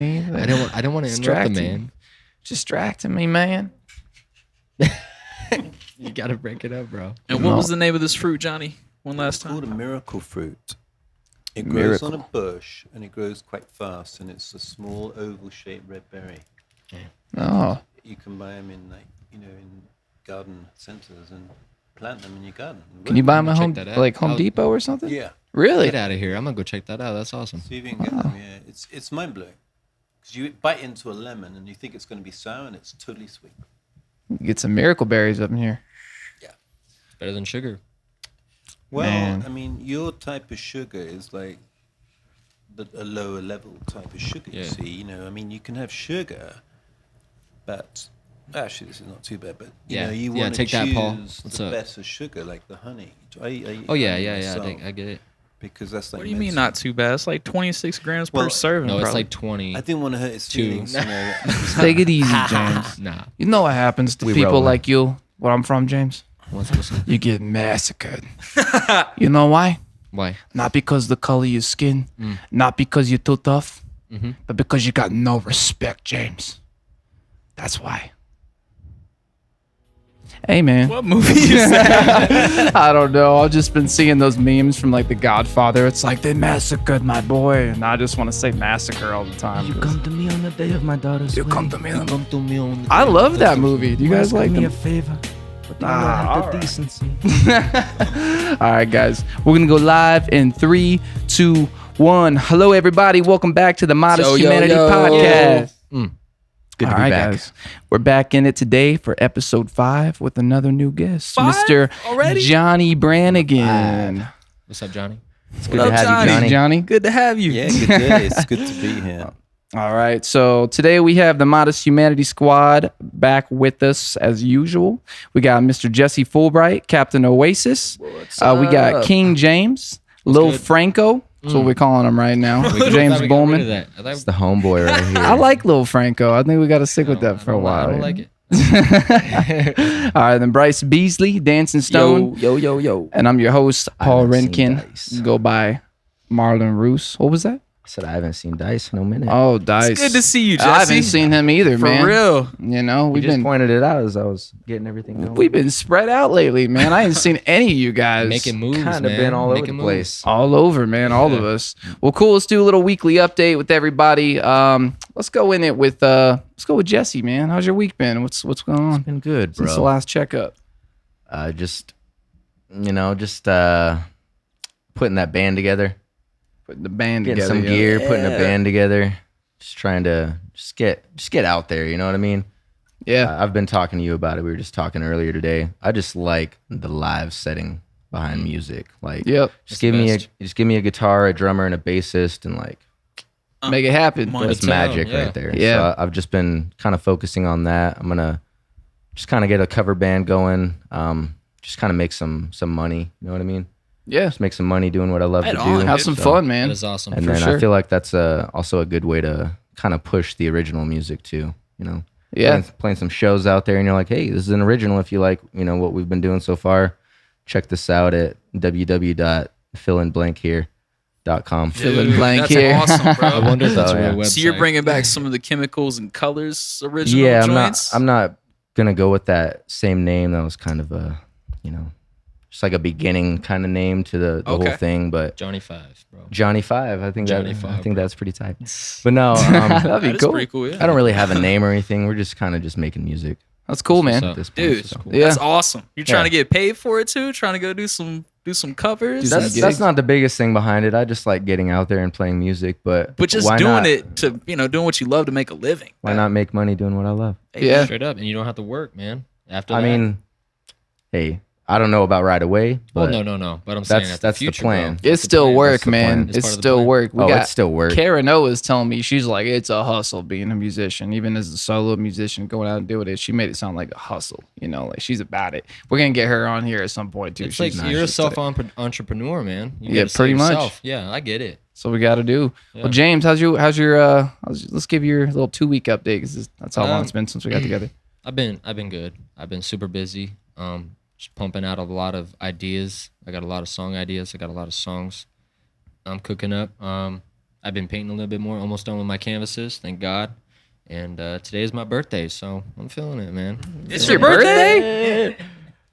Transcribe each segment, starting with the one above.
I don't want to interrupt the man. Distracting me, man. You gotta break it up, bro. And what was the name of this fruit, Johnny? One last It's called a time. miracle fruit. It grows on a bush and it grows quite fast, and it's a small oval-shaped red berry. Oh, You can buy them in in garden centers and plant them in your garden. can you buy them at check Home that out. Home Depot or something? Yeah. Really? Get out of here. I'm gonna go check that out. That's awesome. See if you can get them. Yeah, it's mind blowing because you bite into a lemon and you think it's going to be sour, and it's totally sweet. Get some miracle berries up in here. Better than sugar. Well, Man. I mean, your type of sugar is like a lower level type of sugar. You Yeah. see, I mean, you can have sugar, but actually, this is not too bad. But Yeah. you Yeah, want to take that, Paul. choose What's the up? better sugar, like the honey. Oh yeah. I get it. Because that's like What do you mean medicine. not too bad? It's like 26 grams per Well, serving. No, it's probably. like 20. I didn't want to hurt his feelings. Take it easy, James. Nah. You know what happens to We people rolling. like you, where I'm from, James? What's You get massacred. You know why? Why? Not because the color of your skin, not because you're too tough, but because you got no respect, James. That's why. Hey, man. What movie is that? I don't know. I've just been seeing those memes from like The Godfather. It's like they massacred my boy, and I just want to say massacre all the time. You 'cause come to me on the day of my daughter's you wedding. come to me. Come to me on the I love that movie. Do you guys like me them? a favor? But do you Ah, have the alright. decency? All right, guys. We're going to go live in 3, 2, 1. Hello, everybody. Welcome back to the Modest Humanity Podcast. Good to All be right, back. guys. We're back in it today for episode 5 with another new guest, 5 Mr. already? Johnny Brannigan. What's up, Johnny? It's good What to up, have Johnny? you, Johnny. Johnny. Good to have you. Yeah, good day. It's good to be here. All right. So today we have the Modest Humanity Squad back with us as usual. We got Mr. Jesse Fulbright, Captain Oasis. We got King James, Lil good? Franco. That's what we're calling him right now. James Bowman. It's the homeboy right here. I like Lil Franco. I think we got to stick with that for a while. I don't like it. All right, then Bryce Beasley, Dancing Stone. Yo. And I'm your host, Paul haven't seen Renkin. Dice. Go by Marlon Roos. What was that? I said I haven't seen Dice in a minute. Oh, Dice. It's good to see you, Jesse. I haven't seen him either, For man. real. You know, you we've just been pointed it out as I was getting everything going. we've been spread out lately, man. I ain't seen any of you guys. Making moves, kind man. of been all over Making the moves. place. All over, man. All of us. Well, cool. Let's do a little weekly update with everybody. Let's go in it with Jesse, man. How's your week been? What's going on Been good, since the bro. last checkup? Just putting that band together, Putting the band getting together. some yeah. gear, putting a band together, just trying to get out there. You know what I mean? Yeah. I've been talking to you about it. We were just talking earlier today. I just like the live setting behind music. Like, Yep. just It's the give me a guitar, a drummer, and a bassist, and like Make it happen. Money that's town, magic yeah. right there. Yeah. So I've just been kind of focusing on that. I'm gonna just kind of get a cover band going. Just kind of make some money. You know what I mean? Yeah. Just make some money doing what I love Right to on, do. Have some So- fun, That man. is awesome. And for then sure. I feel like that's also a good way to kind of push the original music too. You know, Yeah. playing some shows out there, and you're like, hey, this is an original. If you like, what we've been doing so far, check this out at www.fillinblankhere.com. Fill in Dude, blank that's here. awesome, bro. I wonder if that's So, a real yeah. website. So you're bringing back some of the chemicals and colors original Yeah, joints? I'm not gonna go with that same name. That was kind of a, just like a beginning kind of name to the Okay. whole thing. But Johnny Five, bro. Johnny Five, I think Johnny I Five, think bro. that's pretty tight. But no, That'd be That is cool. pretty cool, yeah. I don't really have a name or anything. We're just kind of just making music That's cool, That's man. what's at this point. Dude, so. Yeah. that's awesome. You're trying Yeah. to get paid for it too? Trying to go do some covers? Dude, That's gigs. not the biggest thing behind it. I just like getting out there and playing music, but But just why doing not, it to, doing what you love to make a living. Why not make money doing what I love? Yeah. Straight up, and you don't have to work, man. After I that. mean, hey, I don't know about right away, well, but no. But I'm saying that's that's the future, plan. Bro. It's still work, That's the man. plan. It's It's part of the still plan. work. We oh, got it's still work. Karen O is telling me, she's like, it's a hustle being a musician, even as a solo musician going out and doing it. She made it sound like a hustle, like she's about it. We're gonna get her on here at some point too. It's She's like nice. you're a She's today. self-entrepreneur, man. You Yeah, gotta pretty save much. yourself. Yeah, I get it. So we got to do. Yeah. Well, James, how's your let's give your little 2-week update, because that's how long it's been since we got together. I've been good. I've been super busy. Just pumping out a lot of ideas. I got a lot of song ideas. I got a lot of songs I'm cooking up. I've been painting a little bit more. Almost done with my canvases, thank God. And today is my birthday, so I'm feeling it, man. It's your birthday?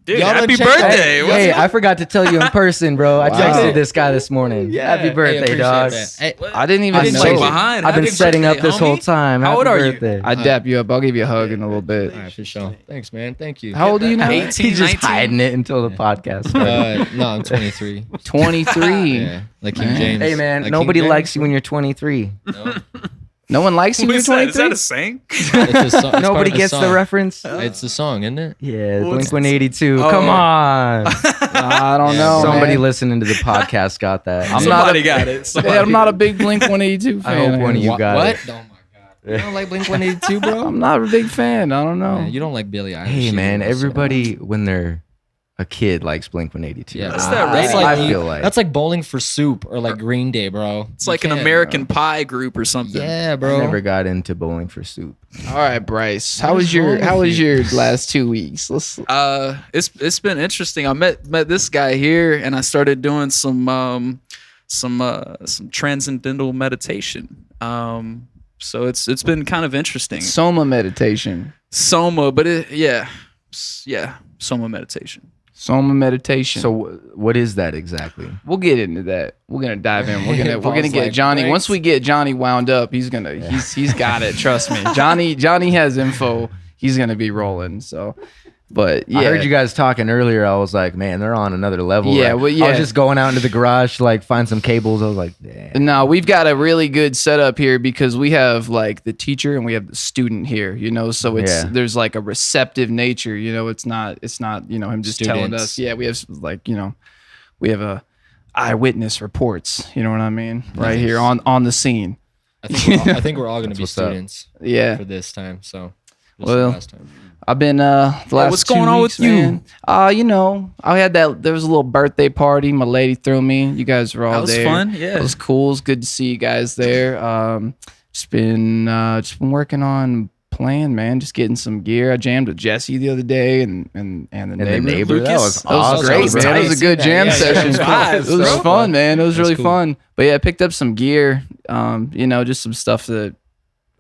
Dude, Y'all happy done checked that? birthday. What's Hey, up? I forgot to tell you in person, bro. I Wow. texted this guy this morning. Happy birthday, appreciate dog. that. Hey, I didn't even I know. didn't check behind. I've been Happy setting up birthday, this whole homie. time. How Happy old are you? birthday. I dap you up. I'll give you a hug in a little bit. all right, for sure. Thanks, man. Thank you. How old are you now? 18, He's just 19? hiding it until the podcast starts. No, I'm 23. 23. Yeah, like King James. Hey, man, Like nobody King likes James, you when you're 23. No. No one likes you when you're Is that 23? a saying? It's a song. It's Nobody part of gets the song. reference. It's the song, isn't it? Yeah, What's- Blink-182. Oh. Come on. I don't Yeah, know. Somebody man. listening to the podcast got that. I'm not Somebody a- got it. Yeah, I'm not a big Blink 182 fan. I hope one of you got what? it. Oh my God. You don't like Blink 182, bro? I'm not a big fan. I don't know. Man, you don't like Billie Eilish. Hey, either, man, so- everybody when they're a kid likes Blink-182. Yeah, What's bro. that That's rating? like I feel like that's like Bowling for Soup or like Green Day, bro. It's like an can't, American Pie group or something. Yeah, I bro. never got into Bowling for Soup. All right, Bryce. How What was is your wrong How with was you? your last 2 weeks? Let's. It's been interesting. I met this guy here, and I started doing some transcendental meditation. So it's been kind of interesting. Soma meditation. Soma, but Soma meditation. Soma meditation. So what is that exactly? we'll get into that. We're gonna dive in. We're gonna Paul's get like, Johnny. "Thanks." Once we get Johnny wound up, he's got it. Trust me. Johnny has info. He's gonna be rolling. So, but yeah, I heard you guys talking earlier. I was like, man, they're on another level. Yeah, right? well, yeah. I was just going out into the garage to like find some cables. I was like, damn. No, we've got a really good setup here because we have like the teacher and we have the student here, so it's Yeah. there's like a receptive nature, it's not him just telling Students. us. Yeah, we have we have a eyewitness reports, you know what I mean? Right here on the scene. I think we're all gonna be what's up. students Yeah. for this time. So, just Well, last time. I've been the last what's 2 going on weeks, with you? man. I had there was a little birthday party my lady threw me. You guys were all That was there. fun. Yeah. It was cool. It's good to see you guys there. Just been working on playing, man. Just getting some gear. I jammed with Jesse the other day and the neighbor. That was Lucas. That was awesome, great, bro. man. It was a good jam Yeah, session. it was vibes, It was bro. fun, man. It was That's really cool. fun. But yeah, I picked up some gear. Just some stuff that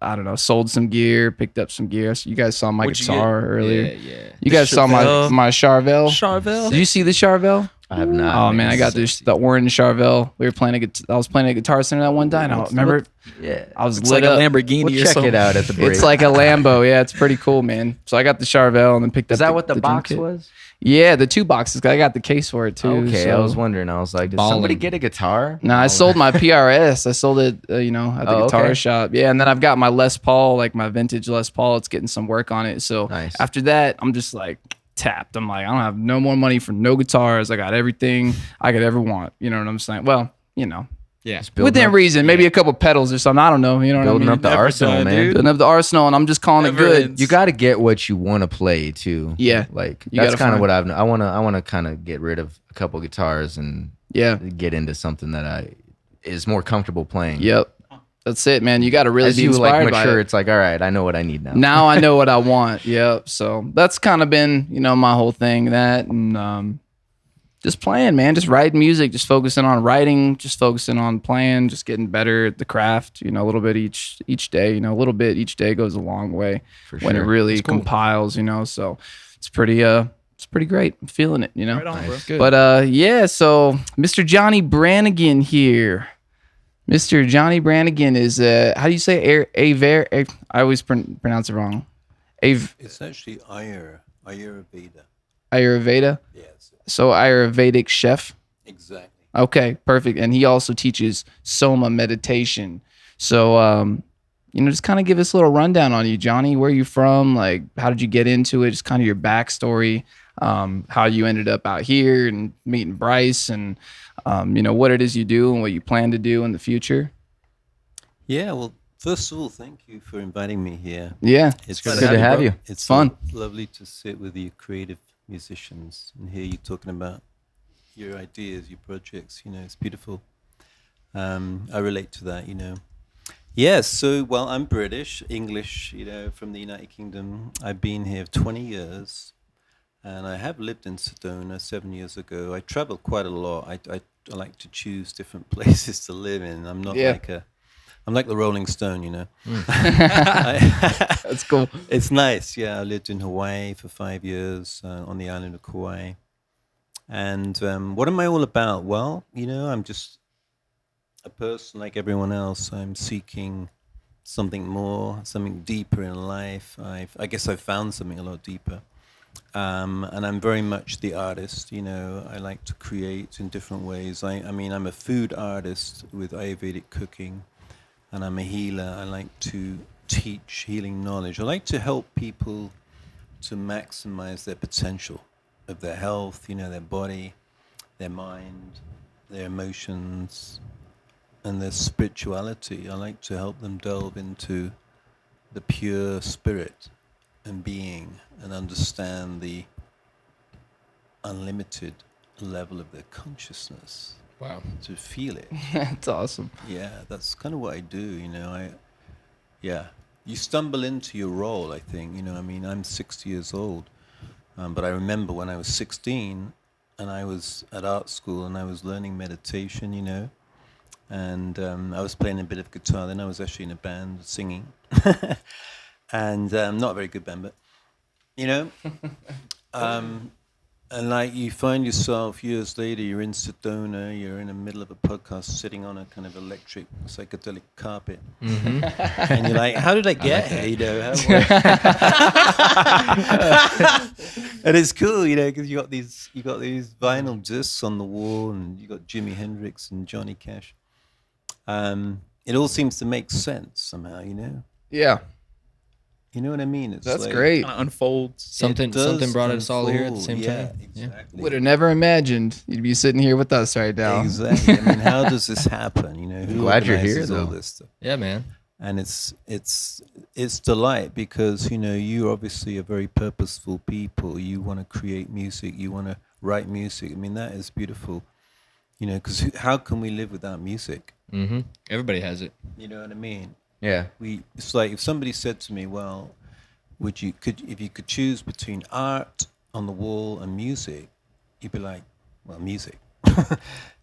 I don't know. Sold some gear. Picked up some gear. So you guys saw my What'd you guitar earlier. Yeah. You guys saw my Chevelle. Charvel. Charvel. Did you see the Charvel? I have not. Oh man, I got the orange Charvel. We were playing I was playing a Guitar Center that one time. I remember Yeah. I was It's lit like up. a Lamborghini We'll or check something. it out at the break. It's like a Lambo. Yeah, it's pretty cool, man. So I got the Charvel and then picked up. Is that what the drum box kit. was? Yeah, the 2 boxes. I got the case for it too. Okay, so. I was wondering. I was like, did somebody Ballin'. get a guitar? No, I sold my PRS. I sold it, at the Oh, guitar okay. shop. Yeah, and then I've got my Les Paul, like my vintage Les Paul. It's getting some work on it. So Nice. after that, I'm just like tapped. I'm like, I don't have no more money for no guitars. I got everything I could ever want. You know what I'm saying? Well, Yeah. Building within up- reason, maybe a couple pedals or something. I don't know. You know what I Building mean? up the Never arsenal, done, man. dude. Building up the arsenal, and I'm just calling Never it good. ends. You got to get what you want to play too. Yeah. like You that's gotta kind of find- what I want to kind of get rid of a couple guitars and Yeah. get into something that is more comfortable playing. Yep. That's it, man. You got to really As be you like inspired by mature, it. it's like, all right, I know what I need now. Now I know what I want. Yep. So that's kind of been, my whole thing. That and just playing, man. Just writing music. Just focusing on writing. Just focusing on playing. Just getting better at the craft. A little bit each day. A little bit each day goes a long way For when it sure. really It's cool. compiles. So it's pretty great. I'm feeling it. Right on, bro. Good. But yeah, so Mr. Johnny Brannigan here. Mr. Johnny Brannigan is how do you say I always pronounce it wrong. It's actually Ayurveda. Ayurveda. Yes, So Ayurvedic chef. exactly. Okay, perfect. And he also teaches Soma meditation. So just kind of give us a little rundown on you, Johnny. Where are you from? Like, how did you get into it? Just kind of your backstory. How you ended up out here and meeting Bryce, and what it is you do and what you plan to do in the future. Yeah, well, first of all, thank you for inviting me here. Yeah, It's good to have you. It's fun. Lovely to sit with you creative musicians and hear you talking about your ideas, your projects. It's beautiful. I relate to that. Yes, so, well, I'm British, English, from the United Kingdom. I've been here 20 years, and I have lived in Sedona 7 years ago. I travel quite a lot. I like to choose different places to live in. I'm not Yeah. like I'm like the Rolling Stone, you know. That's cool. It's nice. Yeah, I lived in Hawaii for 5 years on the island of Kauai. And what am I all about? Well, you know, I'm just a person like everyone else. I'm seeking something more, something deeper in life. I guess I've found something a lot deeper. And I'm very much the artist. You know, I like to create in different ways. I mean, I'm a food artist with Ayurvedic cooking, and I'm a healer. I like to teach healing knowledge. I like to help people to maximize their potential of their health, you know, their body, their mind, their emotions, and their spirituality. I like to help them delve into the pure spirit and being and understand the unlimited level of their consciousness, Wow. to feel it. That's awesome. Yeah, that's kind of what I do, you know. Yeah, you stumble into your role, I think, you know. I mean, I'm 60 years old, but I remember when I was 16 and I was at art school and I was learning meditation, you know, and I was playing a bit of guitar. Then I was actually in a band singing, and not a very good band, but you know, and like you find yourself years later, you're in Sedona, you're in the middle of a podcast, sitting on a kind of electric psychedelic carpet, and you're like, "How did I get here?" You know, and it's cool, you know, because you got these vinyl discs on the wall, and you got Jimi Hendrix and Johnny Cash. It all seems to make sense somehow, you know. Yeah, You know what I mean? It's that's like, great. Kind of unfolds. Something it does brought us all here at the unfold. same Yeah, time. Yeah. exactly. Would have never imagined you'd be sitting here with us right now. Exactly. I mean, how does this happen? You know, who Glad you're here, organizes all though. this stuff? Yeah, man. And it's delight because, you know, you're obviously a very purposeful people. You want to create music. You want to write music. I mean, that is beautiful. You know, because how can we live without music? Mm-hmm. Everybody has it. You know what I mean? Yeah. It's like if somebody said to me, well, if you could choose between art on the wall and music, you'd be like, well, music.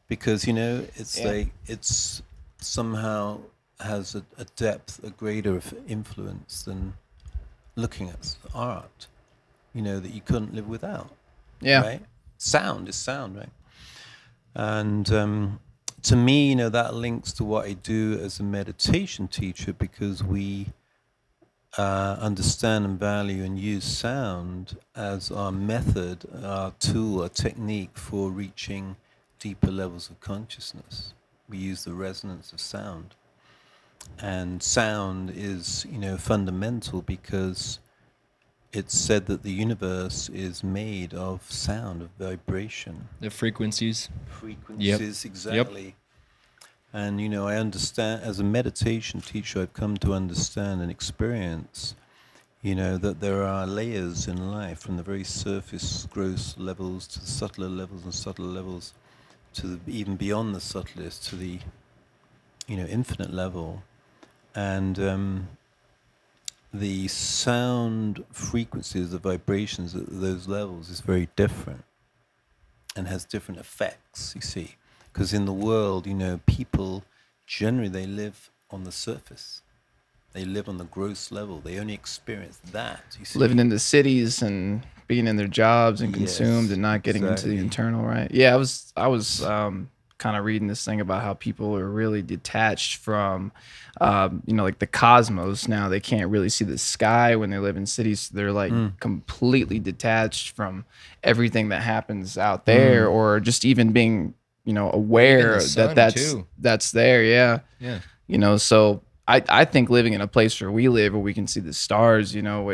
Because, you know, it's like it's somehow has a depth, a greater influence than looking at art, you know, that you couldn't live without. Yeah. Right? Sound is sound, right? And to me, you know, that links to what I do as a meditation teacher, because we understand and value and use sound as our method, our tool, our technique for reaching deeper levels of consciousness. We use the resonance of sound. And sound is, you know, fundamental because it's said that the universe is made of sound, of vibration. The frequencies. Frequencies, exactly. And, you know, I understand, as a meditation teacher, I've come to understand and experience, you know, that there are layers in life, from the very surface, gross levels, to the subtler levels and subtler levels, to even beyond the subtlest, to the, you know, infinite level. And the sound frequencies, the vibrations at those levels is very different and has different effects, you see. Because in the world, you know, people generally, they live on the surface. They live on the gross level. They only experience that, you see. Living in the cities and being in their jobs and Yes, consumed and not getting into exactly. the internal, right? Yeah, I was kind of reading this thing about how people are really detached from, you know, like the cosmos now. They can't really see the sky when they live in cities. They're like completely detached from everything that happens out there, or just even being, you know, aware sun, that too. that's there. Yeah. Yeah. You know, so I think living in a place where we live, where we can see the stars, you know,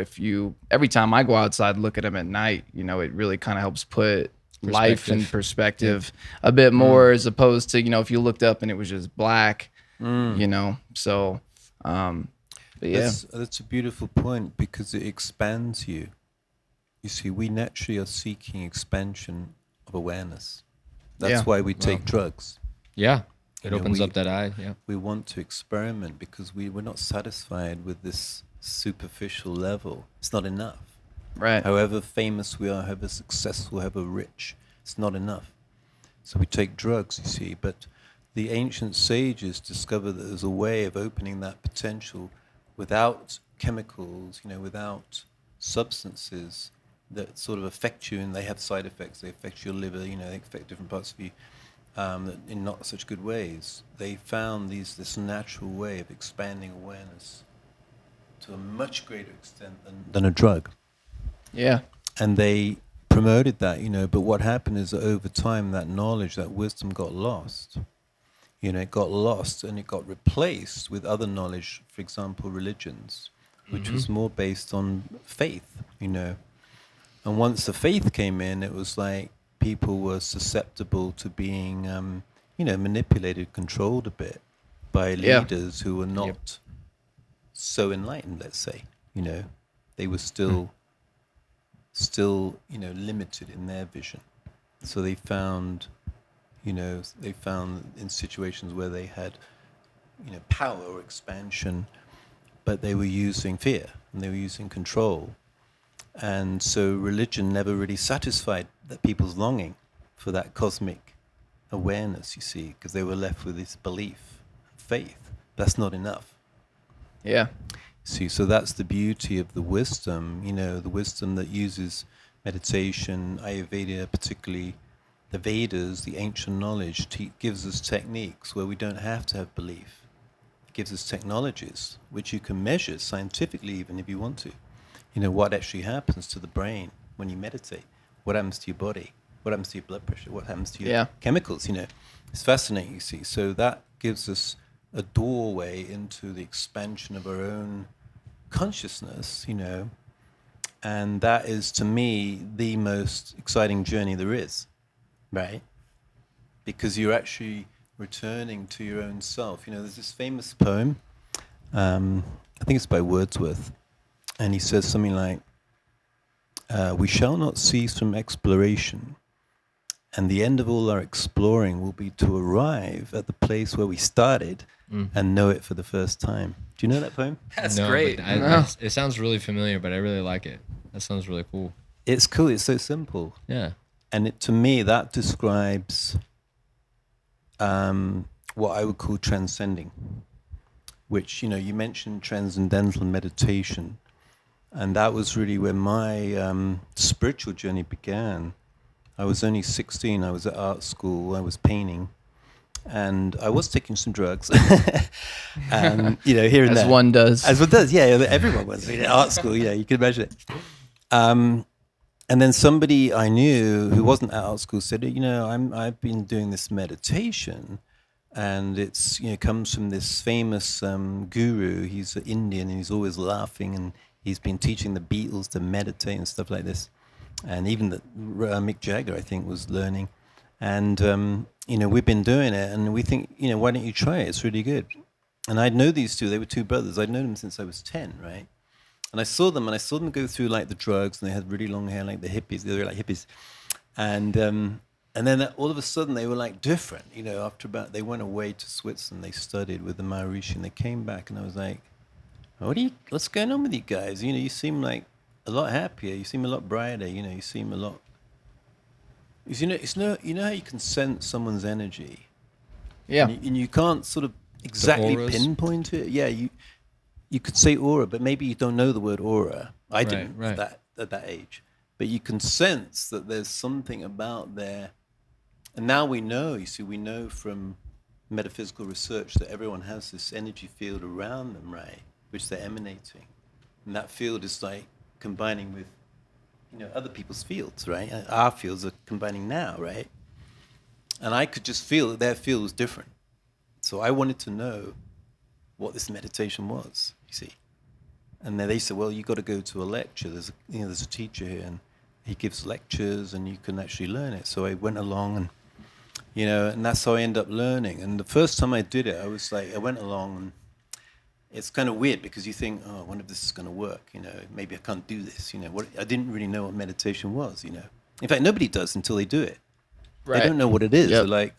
every time I go outside, look at them at night, you know, it really kind of helps put life in perspective a bit more, as opposed to, you know, if you looked up and it was just black, you know, so, but yeah. That's a beautiful point, because it expands you. You see, we naturally are seeking expansion of awareness. That's Yeah. why we take drugs. Yeah. It You know, opens we- up that eye. Yeah. We want to experiment because we're not satisfied with this superficial level. It's not enough. Right. However famous we are, however successful, however rich, it's not enough. So we take drugs, you see. But the ancient sages discovered that there's a way of opening that potential without chemicals, without substances that sort of affect you, and they have side effects. They affect your liver, they affect different parts of you in not such good ways. They found this natural way of expanding awareness to a much greater extent than a drug. Yeah. And they promoted that, but what happened is that over time that knowledge, that wisdom got lost. It got lost and it got replaced with other knowledge, for example, religions, which was more based on faith, And once the faith came in, it was like people were susceptible to being, manipulated, controlled a bit by leaders who were not so enlightened, let's say. They were still, limited in their vision. So they found in situations where they had, power or expansion, but they were using fear and they were using control. And so religion never really satisfied that people's longing for that cosmic awareness, you see, because they were left with this belief, faith. That's not enough. Yeah. See, so that's the beauty of the wisdom, the wisdom that uses meditation, Ayurveda, particularly the Vedas, the ancient knowledge, gives us techniques where we don't have to have belief. It gives us technologies which you can measure scientifically, even if you want to. What actually happens to the brain when you meditate, what happens to your body, what happens to your blood pressure, what happens to your chemicals, It's fascinating, you see. So that gives us a doorway into the expansion of our own consciousness, and that is, to me, the most exciting journey there is, right? Because you're actually returning to your own self. There's this famous poem, I think it's by Wordsworth, and he says something like, we shall not cease from exploration, and the end of all our exploring will be to arrive at the place where we started and know it for the first time. Do you know that poem? That's No, great. but it sounds really familiar, but I really like it. That sounds really cool. It's cool. It's so simple. Yeah. And to me, that describes what I would call transcending, which, you mentioned transcendental meditation. And that was really where my spiritual journey began. I was only 16. I was at art school. I was painting. And I was taking some drugs. And, here and there. As one does. As one does, yeah. Everyone was. At art school, you can imagine it. And then somebody I knew who wasn't at art school said, I've been doing this meditation. And it's, comes from this famous guru. He's an Indian and he's always laughing. And he's been teaching the Beatles to meditate and stuff like this. And even Mick Jagger, I think, was learning. And, we've been doing it. And we think, why don't you try it? It's really good. And I'd know these two. They were two brothers. I'd known them since I was 10, right? And I saw them go through, like, the drugs. And they had really long hair, like the hippies. They were like hippies. And then all of a sudden, they were, like, different. They went away to Switzerland. They studied with the Maharishi. And they came back. And I was like, what's going on with you guys? You seem like a lot happier. You seem a lot brighter. You seem a lot. It's how you can sense someone's energy. Yeah. And you can't sort of exactly pinpoint it. Yeah, you could say aura, but maybe you don't know the word aura. I didn't at that age. But you can sense that there's something about there. And now we know, we know from metaphysical research that everyone has this energy field around them, right? Which they're emanating. And that field is like combining with, other people's fields, right? Our fields are combining now, right? And I could just feel that their field was different. So I wanted to know what this meditation was, you see. And then they said, well, you got to go to a lecture. There's a teacher here, and he gives lectures, and you can actually learn it. So I went along, and and that's how I ended up learning. And the first time I did it, I went along, and it's kind of weird because you think, I wonder if this is going to work. Maybe I can't do this. I didn't really know what meditation was. In fact, nobody does until they do it. Right. They don't know what it is. Yep. They're like,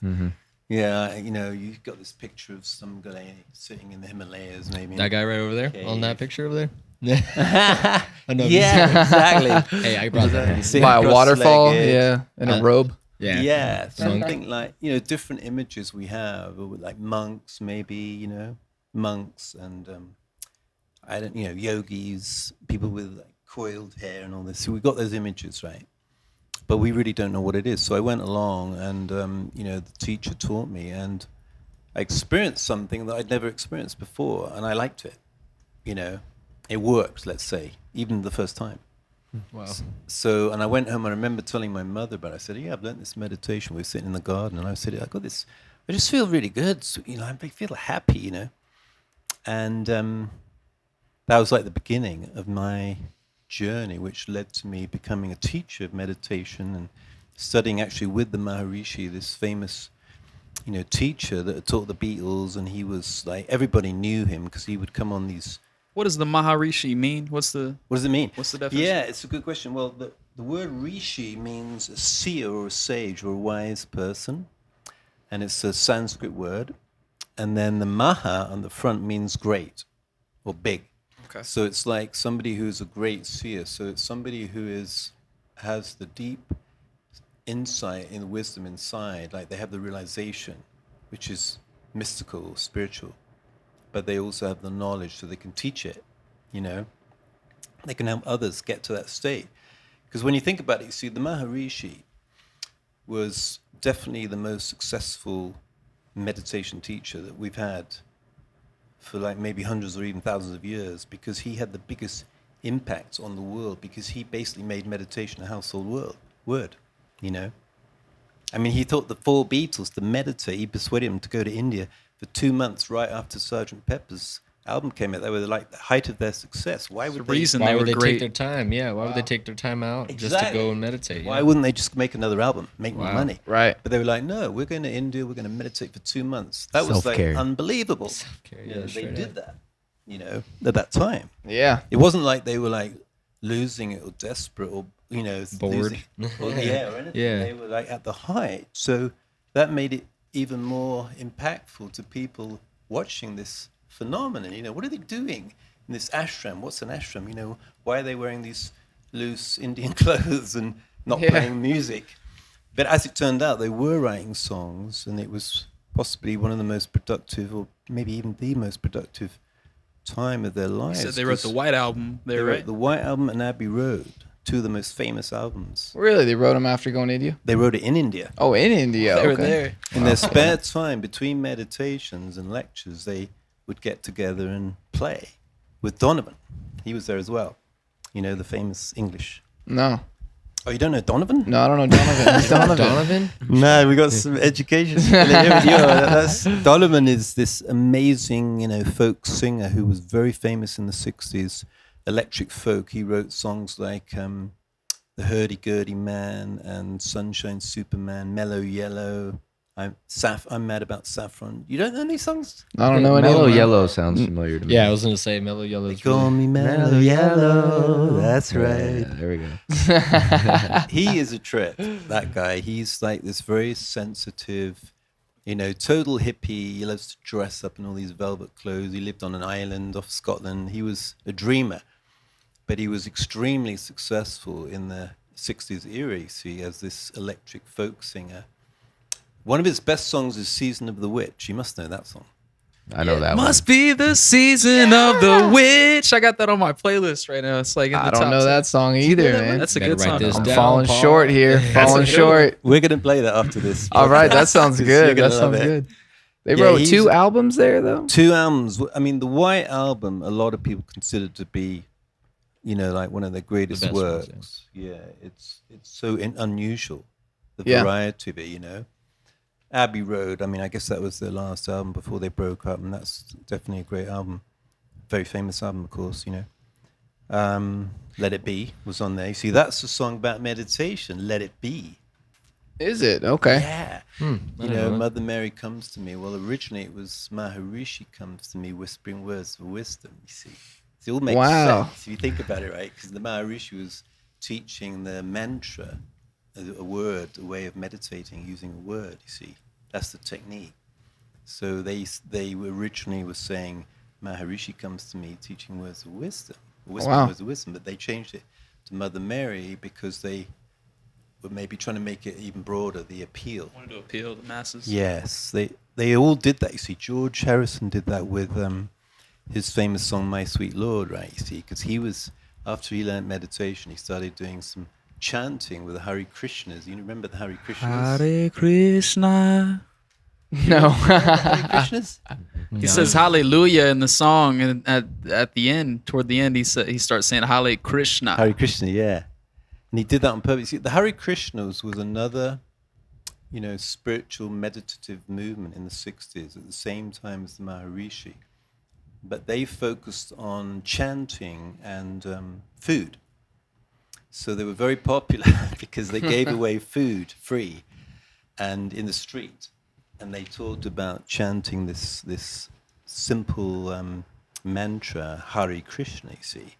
yeah, you've got this picture of some guy sitting in the Himalayas, maybe. That guy right over there on that picture over there. Yeah, exactly. Hey, I brought that. By a waterfall, in a robe. Yeah. Yeah, Monk. something like, different images we have, or like monks, maybe, monks and I don't, yogis, people with like coiled hair and all this. So we got those images, right? But we really don't know what it is. So I went along, and the teacher taught me, and I experienced something that I'd never experienced before, and I liked it. You know, it worked. Let's say, even the first time. Wow. So, and I went home. I remember telling my mother about it. I said, "Yeah, I've learned this meditation." We were sitting in the garden, and I said, "I got this. I just feel really good. So, I feel happy. And that was like the beginning of my journey, which led to me becoming a teacher of meditation and studying actually with the Maharishi, this famous, teacher that had taught the Beatles, and he was like everybody knew him because he would come on these. What does the Maharishi mean? What does it mean? What's the definition? Yeah, it's a good question. Well, the word rishi means a seer or a sage or a wise person, and it's a Sanskrit word. And then the maha on the front means great or big. Okay. So it's like somebody who's a great seer. So it's somebody who has the deep insight and wisdom inside, like they have the realization, which is mystical, spiritual, but they also have the knowledge so they can teach it, They can help others get to that state. Because when you think about it, you see, the Maharishi was definitely the most successful meditation teacher that we've had for like maybe hundreds or even thousands of years, because he had the biggest impact on the world, because he basically made meditation a household word. I mean, he taught the 4 Beatles to meditate. He persuaded them to go to India for 2 months right after Sgt. Pepper's album came out. They were like the height of their success. Why would they? reason Why they would were they great. take their time? Yeah, why would they take their time out just to go and meditate? Why wouldn't they just make another album, make more Wow. money? Right. But they were like, no, we're going to India. We're going to meditate for 2 months. That was like Self-care. unbelievable. Self-care, Yeah, yeah, they straight did up. that, at that time. Yeah. It wasn't like they were like losing it or desperate or Bored. losing, or anything. Yeah. They were like at the height. So that made it even more impactful to people watching this phenomenon. What are they doing in this ashram? What's an ashram? Why are they wearing these loose Indian clothes and not playing music? But as it turned out, they were writing songs, and it was possibly one of the most productive, or maybe even the most productive time of their You lives. said they wrote the White Album They there, wrote right? the White Album and Abbey Road, 2 of the most famous albums. Really? They wrote them after going to India? They wrote it in India. Oh, in India. They were okay. there. In their spare time, between meditations and lectures, they would get together and play with Donovan. He was there as well. The famous English. No. Oh, you don't know Donovan? No, I don't know Donovan. Who's Donovan? Donovan? No, we got some education. Donovan is this amazing, folk singer who was very famous in the 60s, electric folk. He wrote songs like The Hurdy-Gurdy Man and Sunshine Superman, Mellow Yellow, I'm Mad About Saffron. You don't know any songs? I don't know any Mellow of them. Yellow sounds familiar to me. Yeah, I was gonna say Mellow Yellow. They call me Mellow Yellow. That's right. Yeah, there we go. He is a trip, that guy. He's like this very sensitive, total hippie. He loves to dress up in all these velvet clothes. He lived on an island off Scotland. He was a dreamer, but he was extremely successful in the 60s era, you see, as this electric folk singer. One of his best songs is Season of the Witch. You must know that song. I know that one. Must be the season of the witch. I got that on my playlist right now. It's like in the I don't top know 10. that song either, man. That's a Better good write song. this I'm down, falling Paul. short here. Falling short. We're going to play that after this. All right, that sounds Because you're good. gonna That love sounds it. good. They Yeah, wrote he's- 2 albums there, though. 2 albums. I mean, the White Album, a lot of people consider to be, like one of their greatest best ones, works. Yeah, it's so unusual, the Yeah. variety of it, Abbey Road, I mean, I guess that was their last album before they broke up, and that's definitely a great album. Very famous album, of course, Let It Be was on there. You see, that's a song about meditation, Let It Be. Is it? Okay. Yeah. I don't know that. Mother Mary comes to me. Well, originally it was Maharishi comes to me whispering words of wisdom, you see. It all makes Wow. sense if you think about it, right? Because the Maharishi was teaching the mantra, a word, a way of meditating using a word, you see. That's the technique. So they originally were saying, Maharishi comes to me teaching words of wisdom, whispering Wow. words of wisdom, but they changed it to Mother Mary because they were maybe trying to make it even broader, the appeal. Wanted to appeal to the masses. Yes, they all did that. You see, George Harrison did that with his famous song "My Sweet Lord," right? You see, because he was after he learned meditation, he started doing some chanting with the Hare Krishnas. You remember the Hare Krishnas? Hare Krishna. No. Hare Krishnas? He says hallelujah in the song, and at the end, toward the end, he starts saying Hare Krishna. Hare Krishna, yeah. And he did that on purpose. See, the Hare Krishnas was another, spiritual meditative movement in the 60s at the same time as the Maharishi. But they focused on chanting and food. So they were very popular because they gave away food free and in the street. And they talked about chanting this simple mantra, Hare Krishna, you see.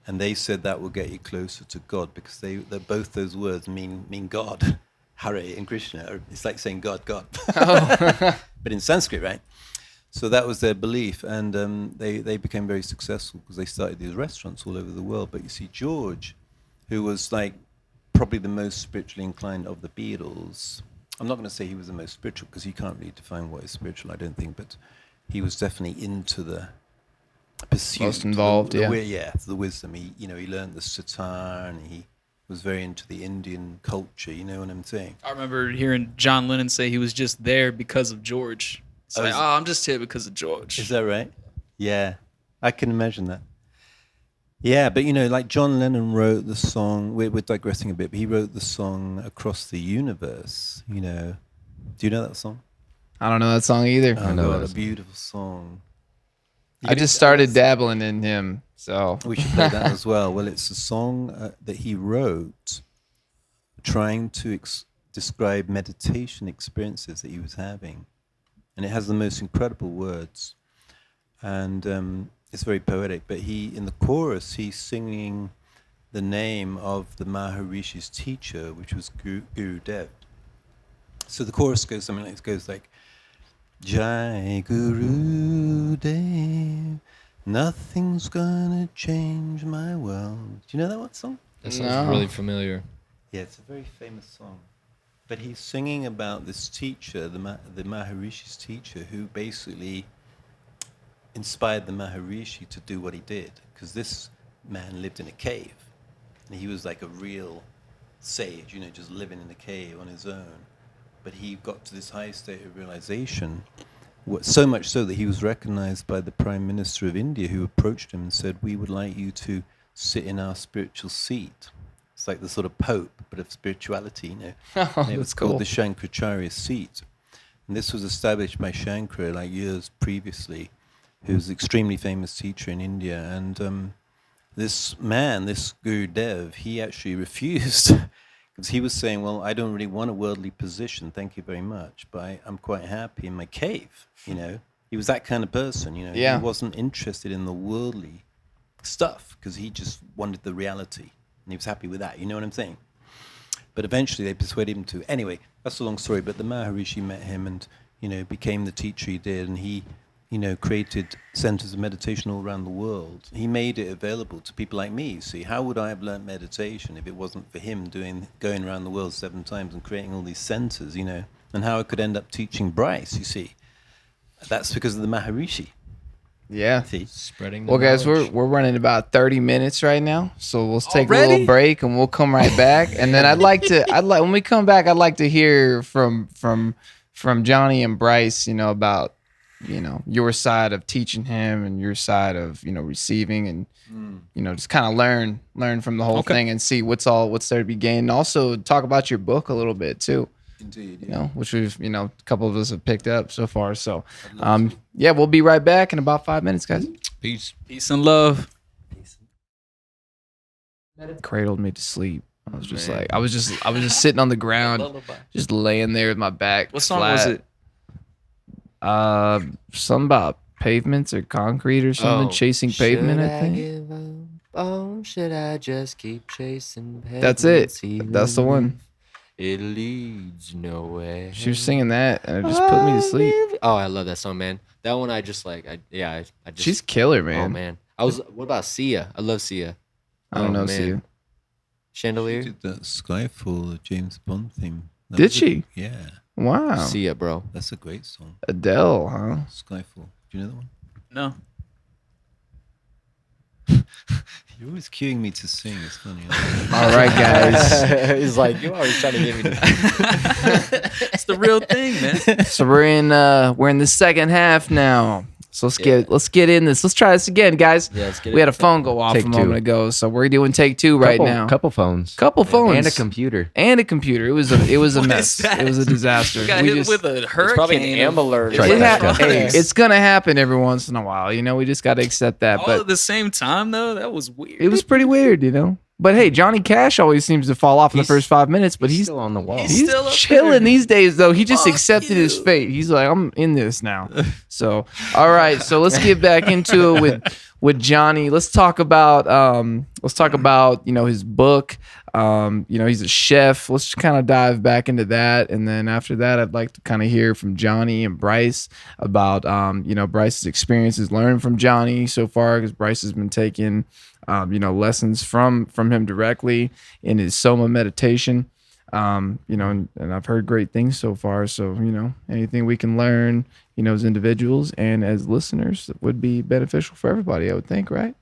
And they said that will get you closer to God because both those words mean God. Hare and Krishna. It's like saying God, God. Oh. But in Sanskrit, right? So that was their belief. And they became very successful because they started these restaurants all over the world. But you see, George, who was like probably the most spiritually inclined of the Beatles, I'm not going to say he was the most spiritual because you can't really define what is spiritual, I don't think, but he was definitely into the pursuit. Most involved, the wisdom. He learned the sitar and he was very into the Indian culture, you know what I'm saying? I remember hearing John Lennon say he was just there because of George. It's I'm just here because of George. Is that right? Yeah, I can imagine that. Yeah, but like John Lennon wrote the song, we're digressing a bit, but he wrote the song Across the Universe, Do you know that song? I don't know that song either. Oh, God, a beautiful song. I just started dabbling in him, so. We should play that as well. Well, it's a song that he wrote trying to describe meditation experiences that he was having. And it has the most incredible words. And it's very poetic, but in the chorus, he's singing the name of the Maharishi's teacher, which was Guru Dev. So the chorus goes something like, Jai Guru Dev, nothing's gonna change my world. Do you know that song? That sounds really familiar. Yeah, it's a very famous song. But he's singing about this teacher, the Maharishi's teacher, who basically inspired the Maharishi to do what he did, because this man lived in a cave, and he was like a real sage, just living in a cave on his own. But he got to this high state of realization, so much so that he was recognized by the Prime Minister of India, who approached him and said, "We would like you to sit in our spiritual seat." It's like the sort of Pope, but of spirituality, Oh, and it was that's cool. called the Shankaracharya seat. And this was established by Shankara like years previously, who was an extremely famous teacher in India. And this Guru Dev, he actually refused because he was saying, well, I don't really want a worldly position, thank you very much, but I'm quite happy in my cave, He was that kind of person, Yeah. He wasn't interested in the worldly stuff because he just wanted the reality, and he was happy with that, you know what I'm saying? But eventually they persuaded him to. Anyway, that's a long story, but the Maharishi met him and, became the teacher he did, and he created centers of meditation all around the world. He made it available to people like me, you see. How would I have learned meditation if it wasn't for him going around the world 7 times and creating all these centers, And how I could end up teaching Bryce, you see. That's because of the Maharishi. Yeah. See? Spreading the Well, guys, knowledge. we're running about 30 minutes right now, so we'll take a Already? little break and we'll come right back. And then when we come back, I'd like to hear from Johnny and Bryce, about your side of teaching him and your side of receiving, and just kind of learn from the whole thing and see what's there to be gained. And also talk about your book a little bit too. Indeed, Which we've a couple of us have picked up so far. So we'll be right back in about 5 minutes, guys. Peace. Peace and love. Cradled me to sleep. I was just I was just sitting on the ground, just laying there with my back. What song flat. was it? Something about pavements or concrete or something. Chasing pavement, I think. Give up? Oh, should I just keep chasing pavement? That's it. That's the one. It leads nowhere. She was singing that, and it just put me to sleep. Oh, I love that song, man. That one I just like. I just. She's killer, man. Oh man. What about Sia? I love Sia. I don't know, man. Sia. chandelier. She did that Skyfall, the James Bond theme. That Did was a- she? Yeah, Wow. See ya, bro. that's a great song. Adele, huh? Skyfall. Do you know that one? No. You're always cueing me to sing. It's funny. All right, guys. He's like, you're always trying to get me to. It's the real thing, man. So we're in the second half now. So let's get in this. Let's try this again, guys. Yeah, let's get We it. had a phone go off Take a moment two. ago, so we're doing take two right now. Couple phones. Couple phones And a computer. and a computer. It was a What mess. is that? It was a disaster. Got We hit just- with a It's probably an hurricane. Amber Alert. Try it that. hap- Hey, it's gonna happen every once in a while. You know, we just got to accept that. All But at the same time, though, that was weird. it was pretty weird, you know. But hey, Johnny Cash always seems to fall off in the He's- first 5 minutes, but he's still on the wall. he's he's still up chilling there. these days though. He just Fuck accepted his you. fate. He's like, I'm in this now. So all right, so let's get back into it with Johnny. Let's talk about his book. He's a chef. Let's kind of dive back into that, and then after that, I'd like to kind of hear from Johnny and Bryce about Bryce's experiences, learning from Johnny so far, because Bryce has been taking lessons from him directly in his Soma meditation. And I've heard great things so far. So, anything we can learn, as individuals and as listeners would be beneficial for everybody, I would think, right?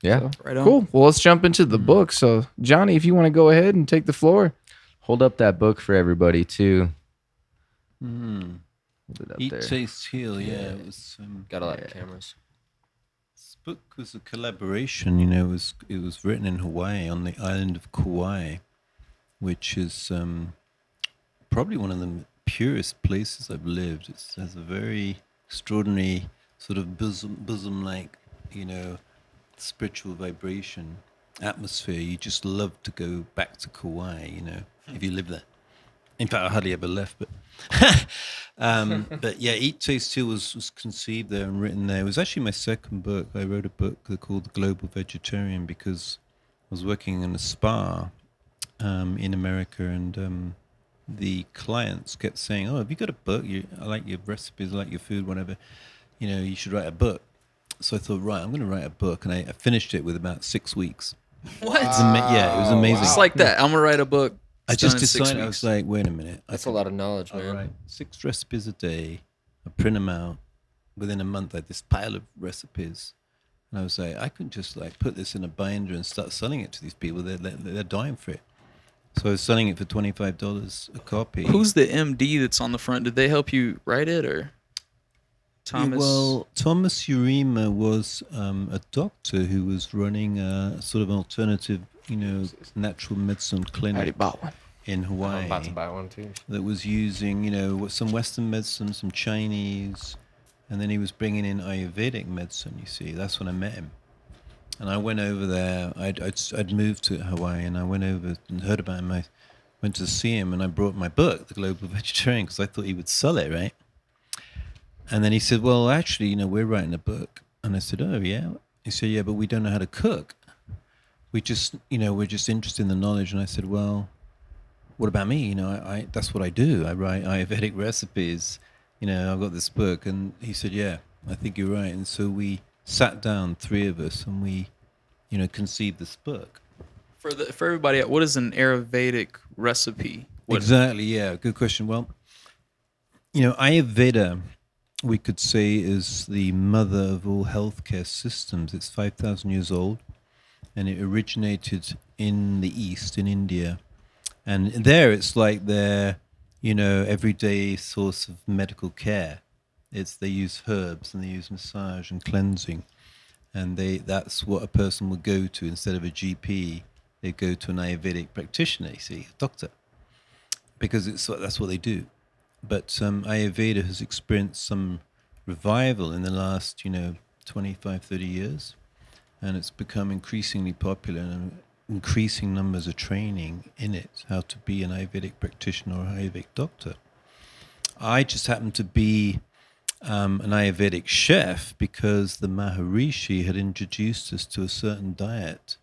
Yeah. Right on. Cool. Well, let's jump into the book. So, Johnny, if you want to go ahead and take the floor. Hold up that book for everybody too. Hmm. Hold it up Eat, there. Taste, Heal. Yeah, it was. Got a lot of cameras. This book was a collaboration. It was written in Hawaii on the island of Kauai, which is probably one of the purest places I've lived. It has a very extraordinary sort of bosom-like, spiritual vibration, atmosphere. You just love to go back to Kauai, if you live there. In fact, I hardly ever left, but but yeah, Eat, Taste, Heal was conceived there and written there. It was actually my second book. I wrote a book called The Global Vegetarian because I was working in a spa in America, and the clients kept saying, "Oh, have you got a book? I like your recipes, I like your food, whatever. You should write a book." So I thought, right, I'm going to write a book, and I finished it with about 6 weeks. What? It was amazing. Just like that. I'm gonna write a book. I It's just done in 6 decided, I weeks. was like, wait a minute. That's a lot of knowledge, All man. right, 6 recipes a day. I print them out. Within a month, I had this pile of recipes. And I was like, I couldn't just put this in a binder and start selling it to these people. They're dying for it. So I was selling it for $25 a copy. Who's the MD that's on the front? Did they help you write it, or Thomas? Well, Thomas Urema was a doctor who was running a sort of alternative, natural medicine I clinic already bought one. in Hawaii. I'm about to buy one too. That was using, some Western medicine, some Chinese, and then he was bringing in Ayurvedic medicine. You see, that's when I met him, and I went over there. I'd moved to Hawaii, and I went over and heard about him. I went to see him, and I brought my book, The Global Vegetarian, because I thought he would sell it, right? And then he said, "Well, actually, we're writing a book." And I said, "Oh, yeah." He said, "Yeah, but we don't know how to cook. We just, we're just interested in the knowledge." And I said, "Well, what about me? I that's what I do. I write Ayurvedic recipes. I've got this book." And he said, "Yeah, I think you're right." And so we sat down, 3 of us, and we, conceived this book. For everybody, what is an Ayurvedic recipe? What, Exactly. Yeah. Good question. Well, Ayurveda, we could say, is the mother of all healthcare systems. It's 5,000 years old, and it originated in the East, in India. And there it's like their, everyday source of medical care. They use herbs, and they use massage and cleansing. And that's what a person would go to instead of a GP. They go to an Ayurvedic practitioner, you see, a doctor, because that's what they do. But Ayurveda has experienced some revival in the last, 25, 30 years. And it's become increasingly popular, and increasing numbers are training in it, how to be an Ayurvedic practitioner or Ayurvedic doctor. I just happen to be an Ayurvedic chef because the Maharishi had introduced us to a certain diet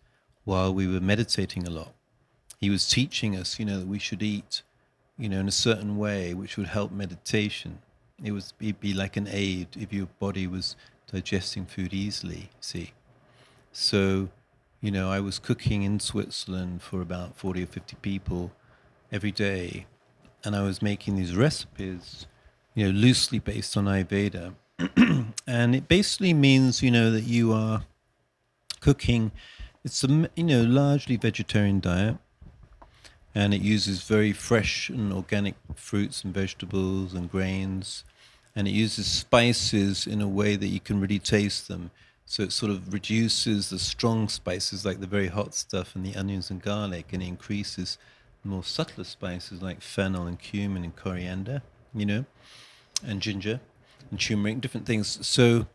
while we were meditating a lot. He was teaching us, that we should eat, in a certain way, which would help meditation. It'd be like an aid if your body was digesting food easily, see. So, I was cooking in Switzerland for about 40 or 50 people every day, and I was making these recipes, loosely based on Ayurveda. And it basically means, that you are cooking. It's a, largely vegetarian diet, and it uses very fresh and organic fruits and vegetables and grains, and it uses spices in a way that you can really taste them. So it sort of reduces the strong spices like the very hot stuff and the onions and garlic, and it increases more subtler spices like fennel and cumin and coriander, and ginger and turmeric, different things. So,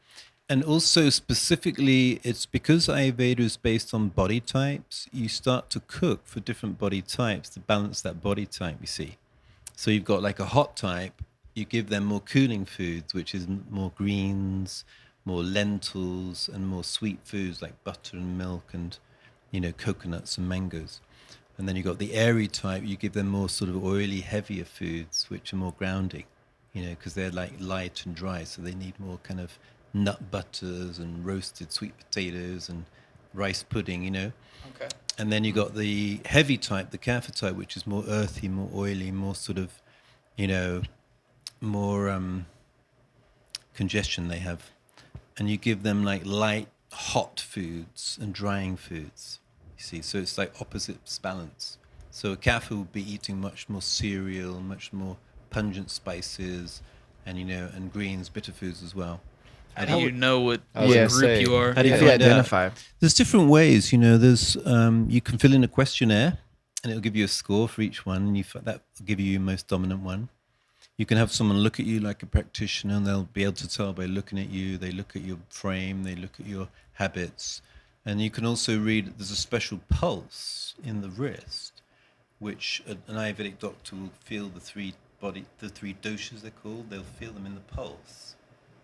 and also specifically, it's because Ayurveda is based on body types, you start to cook for different body types to balance that body type, you see. So you've got like a hot type, you give them more cooling foods, which is more greens, more lentils, and more sweet foods like butter and milk and, coconuts and mangoes. And then you've got the airy type, you give them more sort of oily, heavier foods, which are more grounding, because they're like light and dry. So they need more kind of nut butters and roasted sweet potatoes and rice pudding, Okay. And then you got the heavy type, the kapha type, which is more earthy, more oily, more sort of, more congestion they have. And you give them like light, hot foods and drying foods, you see. So it's like opposites balance. So a kapha would be eating much more cereal, much more pungent spices, and, and greens, bitter foods as well. How do you know what was gonna group say, you are? How do you How do you find out? identify? There's different ways, there's you can fill in a questionnaire and it'll give you a score for each one, and that will give you your most dominant one. You can have someone look at you like a practitioner, and they'll be able to tell by looking at you. They look at your frame, they look at your habits, and you can also read. There's a special pulse in the wrist, which an Ayurvedic doctor will feel the three doshas they're called. They'll feel them in the pulse,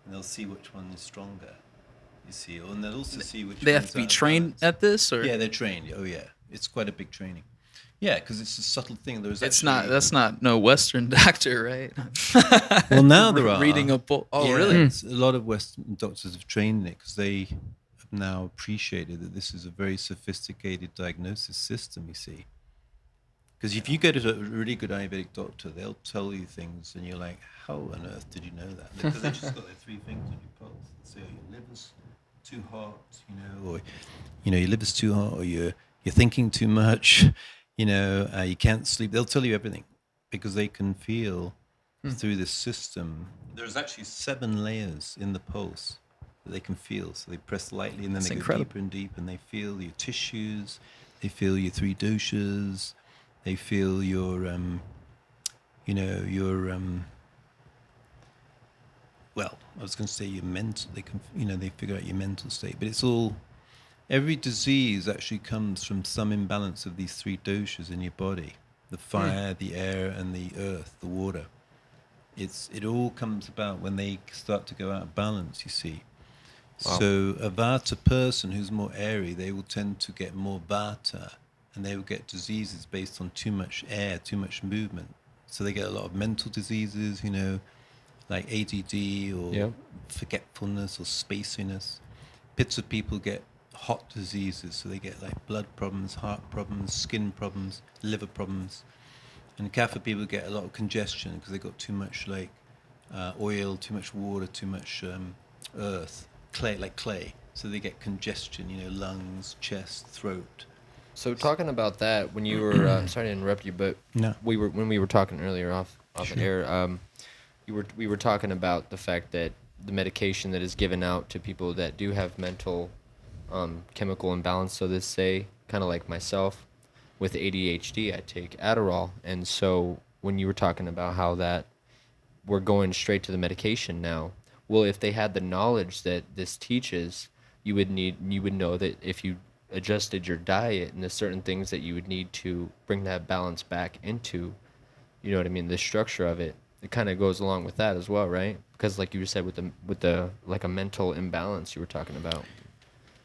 and they'll see which one is stronger. You see, and they'll also see which. They have one's to be out of trained balance. at this, or Yeah, they're trained. Oh yeah, it's quite a big training. Yeah, because it's a subtle thing. There's that's not no Western doctor, right? Well, now there are. Reading a book. Oh, Yeah, really? A lot of Western doctors have trained in it because they have now appreciated that this is a very sophisticated diagnosis system, you see. Because if you go to a really good Ayurvedic doctor, they'll tell you things and you're like, how on earth did you know that? Because they just got their three fingers on your pulse and say, oh, your liver's too hot, or, your liver's too hot, or you're thinking too much, you can't sleep. They'll tell you everything because they can feel through this system. There's actually 7 layers in the pulse that they can feel. So they press lightly and then That's they incredible. go deeper and deeper, and they feel your tissues, they feel your 3 doshas, they feel your, well, I was going to say your mental, they can, they figure out your mental state, but it's all, every disease actually comes from some imbalance of these 3 doshas in your body, the fire, the air, and the earth, the water. It all comes about when they start to go out of balance, you see. Wow. So a Vata person who's more airy, they will tend to get more Vata, and they will get diseases based on too much air, too much movement. So they get a lot of mental diseases, like ADD or Yeah. forgetfulness or spaciness. Pitta people get hot diseases, so they get like blood problems, heart problems, skin problems, liver problems. And Kapha people get a lot of congestion because they got too much like oil, too much water, too much earth, clay. So they get congestion, lungs, chest, throat. So talking about that, when you were sorry to interrupt you, but No. when we were talking earlier off Sure. the air, we were talking about the fact that the medication that is given out to people that do have mental chemical imbalance. So this say kind of like myself with ADHD, I take Adderall, and so when you were talking about how that we're going straight to the medication now. Well, if they had the knowledge that this teaches, you would know that if you adjusted your diet and the certain things that you would need to bring that balance back into, you know what I mean, the structure of it, it kind of goes along with that as well, right? Because like you just said with the like a mental imbalance you were talking about.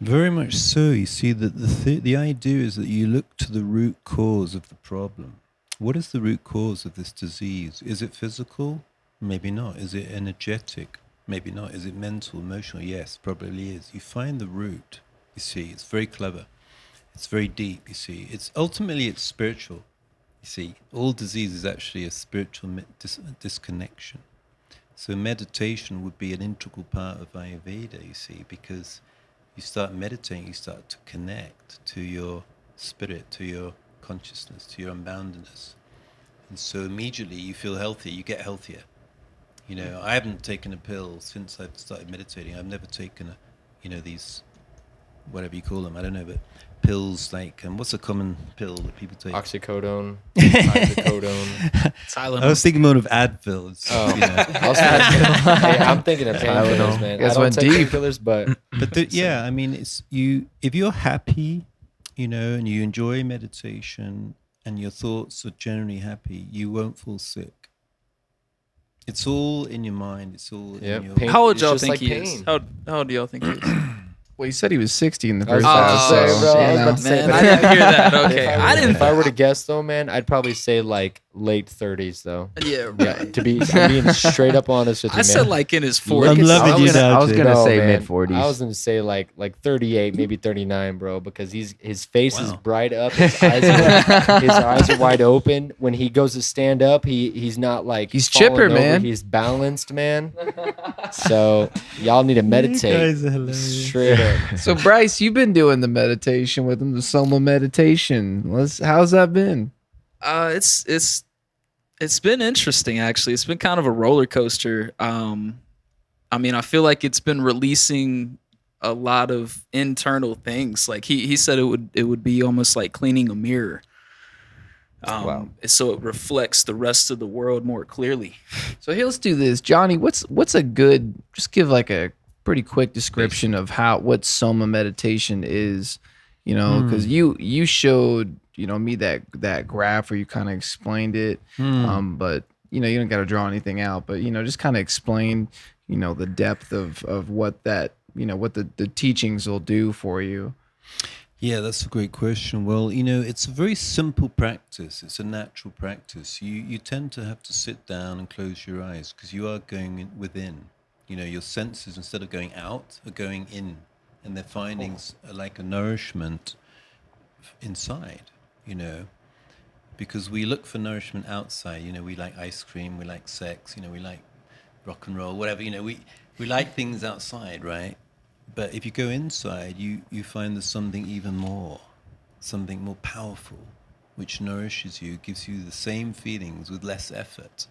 Very much so. You see, that the idea is that you look to the root cause of the problem. What is the root cause of this disease? Is it physical? Maybe not. Is it energetic? Maybe not. Is it mental, emotional? Yes, probably is. You find the root. You see, it's very clever. It's very deep, you see. It's ultimately it's spiritual. You see, all disease is actually a spiritual disconnection. So meditation would be an integral part of Ayurveda, you see, because you start meditating, you start to connect to your spirit, to your consciousness, to your unboundedness. And so immediately you feel healthy, you get healthier. You know, I haven't taken a pill since I've started meditating. I've never taken these, whatever you call them, I don't know, but pills like, what's a common pill that people take? Oxycodone, hydrocodone. Tylenol. I was thinking more of Advil. Oh. You know. Hey, I'm thinking of painkillers, man. Guys I don't went take deep. painkillers, but Yeah, I mean, it's you. If you're happy, you know, and you enjoy meditation, and your thoughts are generally happy, you won't fall sick. It's all in your mind. It's all Yep, in your. pain- How old It's y'all just think like he is? pain. How old do y'all think he is? Well, he said he was 60 in the I was first about half. to say, So, bro, I you was know. about to say, Man, but I didn't hear that. Okay, If I didn't. If I were to guess though, man, I'd probably say like late 30s though. Yeah, Yeah, right. I'm being straight up honest with you, I man. said like in his I'm 40s. loving you now. I was Jay. gonna say man. mid-40s. I was gonna say like 38, maybe 39, bro, because his face is Wow. bright up, his eyes are wide open. When he goes to stand up, he's not like He's falling chipper, over, man. He's balanced, man. So y'all need to meditate. guys are hilarious. Straight up. So Bryce, you've been doing the meditation with him, the Soma meditation. How's that been? It's been interesting actually. It's been kind of a roller coaster. I mean, I feel like it's been releasing a lot of internal things. Like he said it would be almost like cleaning a mirror. So it reflects the rest of the world more clearly. So here, let's do this, Johnny. What's a good? Just give like a pretty quick description of what Soma meditation is. You know, because you showed me that graph where you kind of explained it. But you don't got to draw anything out. But just kind of explain the depth of what that what the teachings will do for you. Yeah, that's a great question. Well, it's a very simple practice. It's a natural practice. You tend to have to sit down and close your eyes because you are going within. Your senses, instead of going out, are going in. And their findings are like a nourishment inside, because we look for nourishment outside. We like ice cream, we like sex, we like rock and roll, whatever, we like things outside, right? But if you go inside, you find there's something even more, something more powerful, which nourishes you, gives you the same feelings with less effort,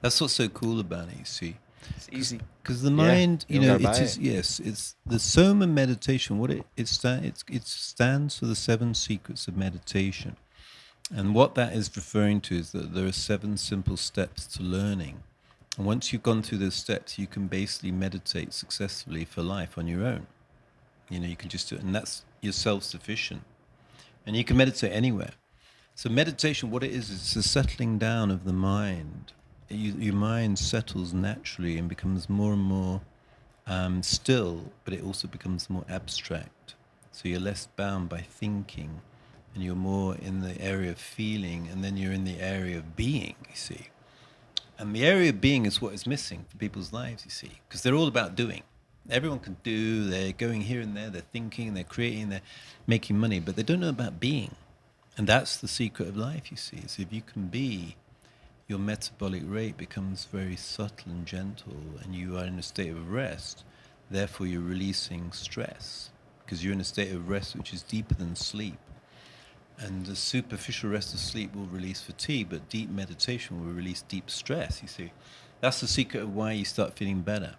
That's what's so cool about it, you see. It's easy. Because the mind, you don't gotta it buy is, yes, it's the Soma meditation. What it stands for the 7 secrets of meditation. And what that is referring to is that there are 7 simple steps to learning. And once you've gone through those steps, you can basically meditate successfully for life on your own. You can just do it, and that's you're self-sufficient. And you can meditate anywhere. So meditation, what it is it's a settling down of the mind. Your mind settles naturally and becomes more and more still, but it also becomes more abstract. So you're less bound by thinking, and you're more in the area of feeling, and then you're in the area of being, you see. And the area of being is what is missing for people's lives, you see, because they're all about doing. Everyone can do, they're going here and there, they're thinking, they're creating, they're making money, but they don't know about being. And that's the secret of life, you see. So if you can be, your metabolic rate becomes very subtle and gentle, and you are in a state of rest. Therefore, you're releasing stress, because you're in a state of rest which is deeper than sleep. And the superficial rest of sleep will release fatigue, but deep meditation will release deep stress, you see. That's the secret of why you start feeling better.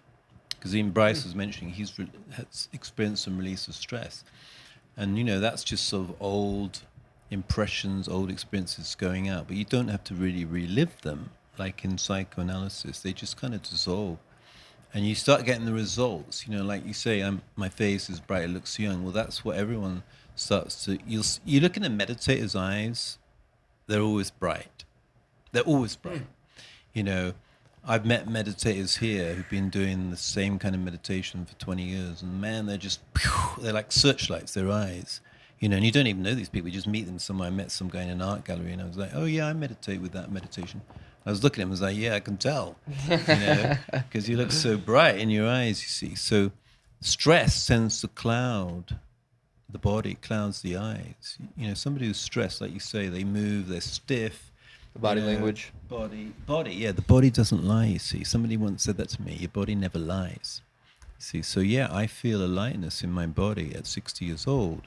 Because even Bryce was mentioning has experienced some release of stress. And, that's just sort of old impressions, old experiences going out. But you don't have to really relive them, like in psychoanalysis. They just kind of dissolve. And you start getting the results. Like you say, my face is bright, it looks young. Well, that's what everyone starts to... You look in a meditator's eyes, they're always bright. They're always bright. I've met meditators here who've been doing the same kind of meditation for 20 years. And man, they're like searchlights, their eyes. And you don't even know these people. You just meet them somewhere. I met some guy in an art gallery, and I was like, oh, yeah, I meditate with that meditation. I was looking at him, I was like, yeah, I can tell, because you look so bright in your eyes, you see. So stress tends to cloud the body clouds the eyes. You know, somebody who's stressed, like you say, they move, they're stiff. The body you know, language. Body. Yeah, the body doesn't lie. You see, somebody once said that to me. Your body never lies. You see, so yeah, I feel a lightness in my body at 60 years old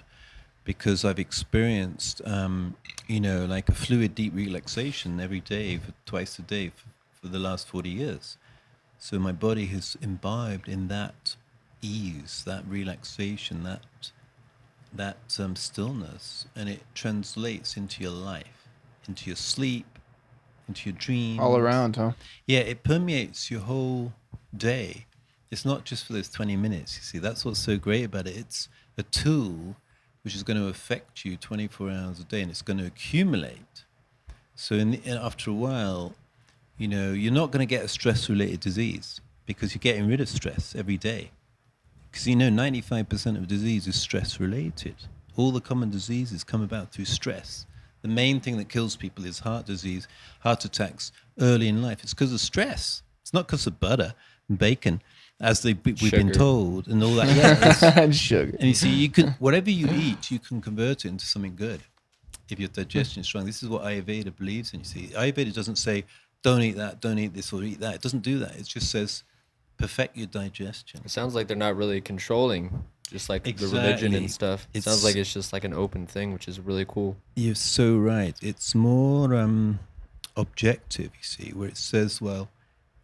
because I've experienced, you know, like a fluid, deep relaxation every day, twice a day for the last 40 years. So my body has imbibed in that ease, that relaxation, that stillness, and it translates into your life, into your sleep, into your dreams. All around, huh? Yeah, it permeates your whole day. It's not just for those 20 minutes, you see. That's what's so great about it. It's a tool which is going to affect you 24 hours a day, and it's going to accumulate. So after a while, you know, you're not going to get a stress-related disease because you're getting rid of stress every day. Because, you know, 95% of disease is stress-related. All the common diseases come about through stress. The main thing that kills people is heart disease, heart attacks early in life. It's because of stress. It's not because of butter and bacon, as we've been told, and all that. Yeah, And sugar. and you see, you can whatever you eat, you can convert it into something good if your digestion is strong. This is what Ayurveda believes in. You see, Ayurveda doesn't say don't eat that, don't eat this, or eat that. It doesn't do that. It just says perfect your digestion. It sounds like they're not really controlling, just like the religion and stuff. It sounds like it's just like an open thing, which is really cool. You're so right. It's more objective, you see, where it says, well,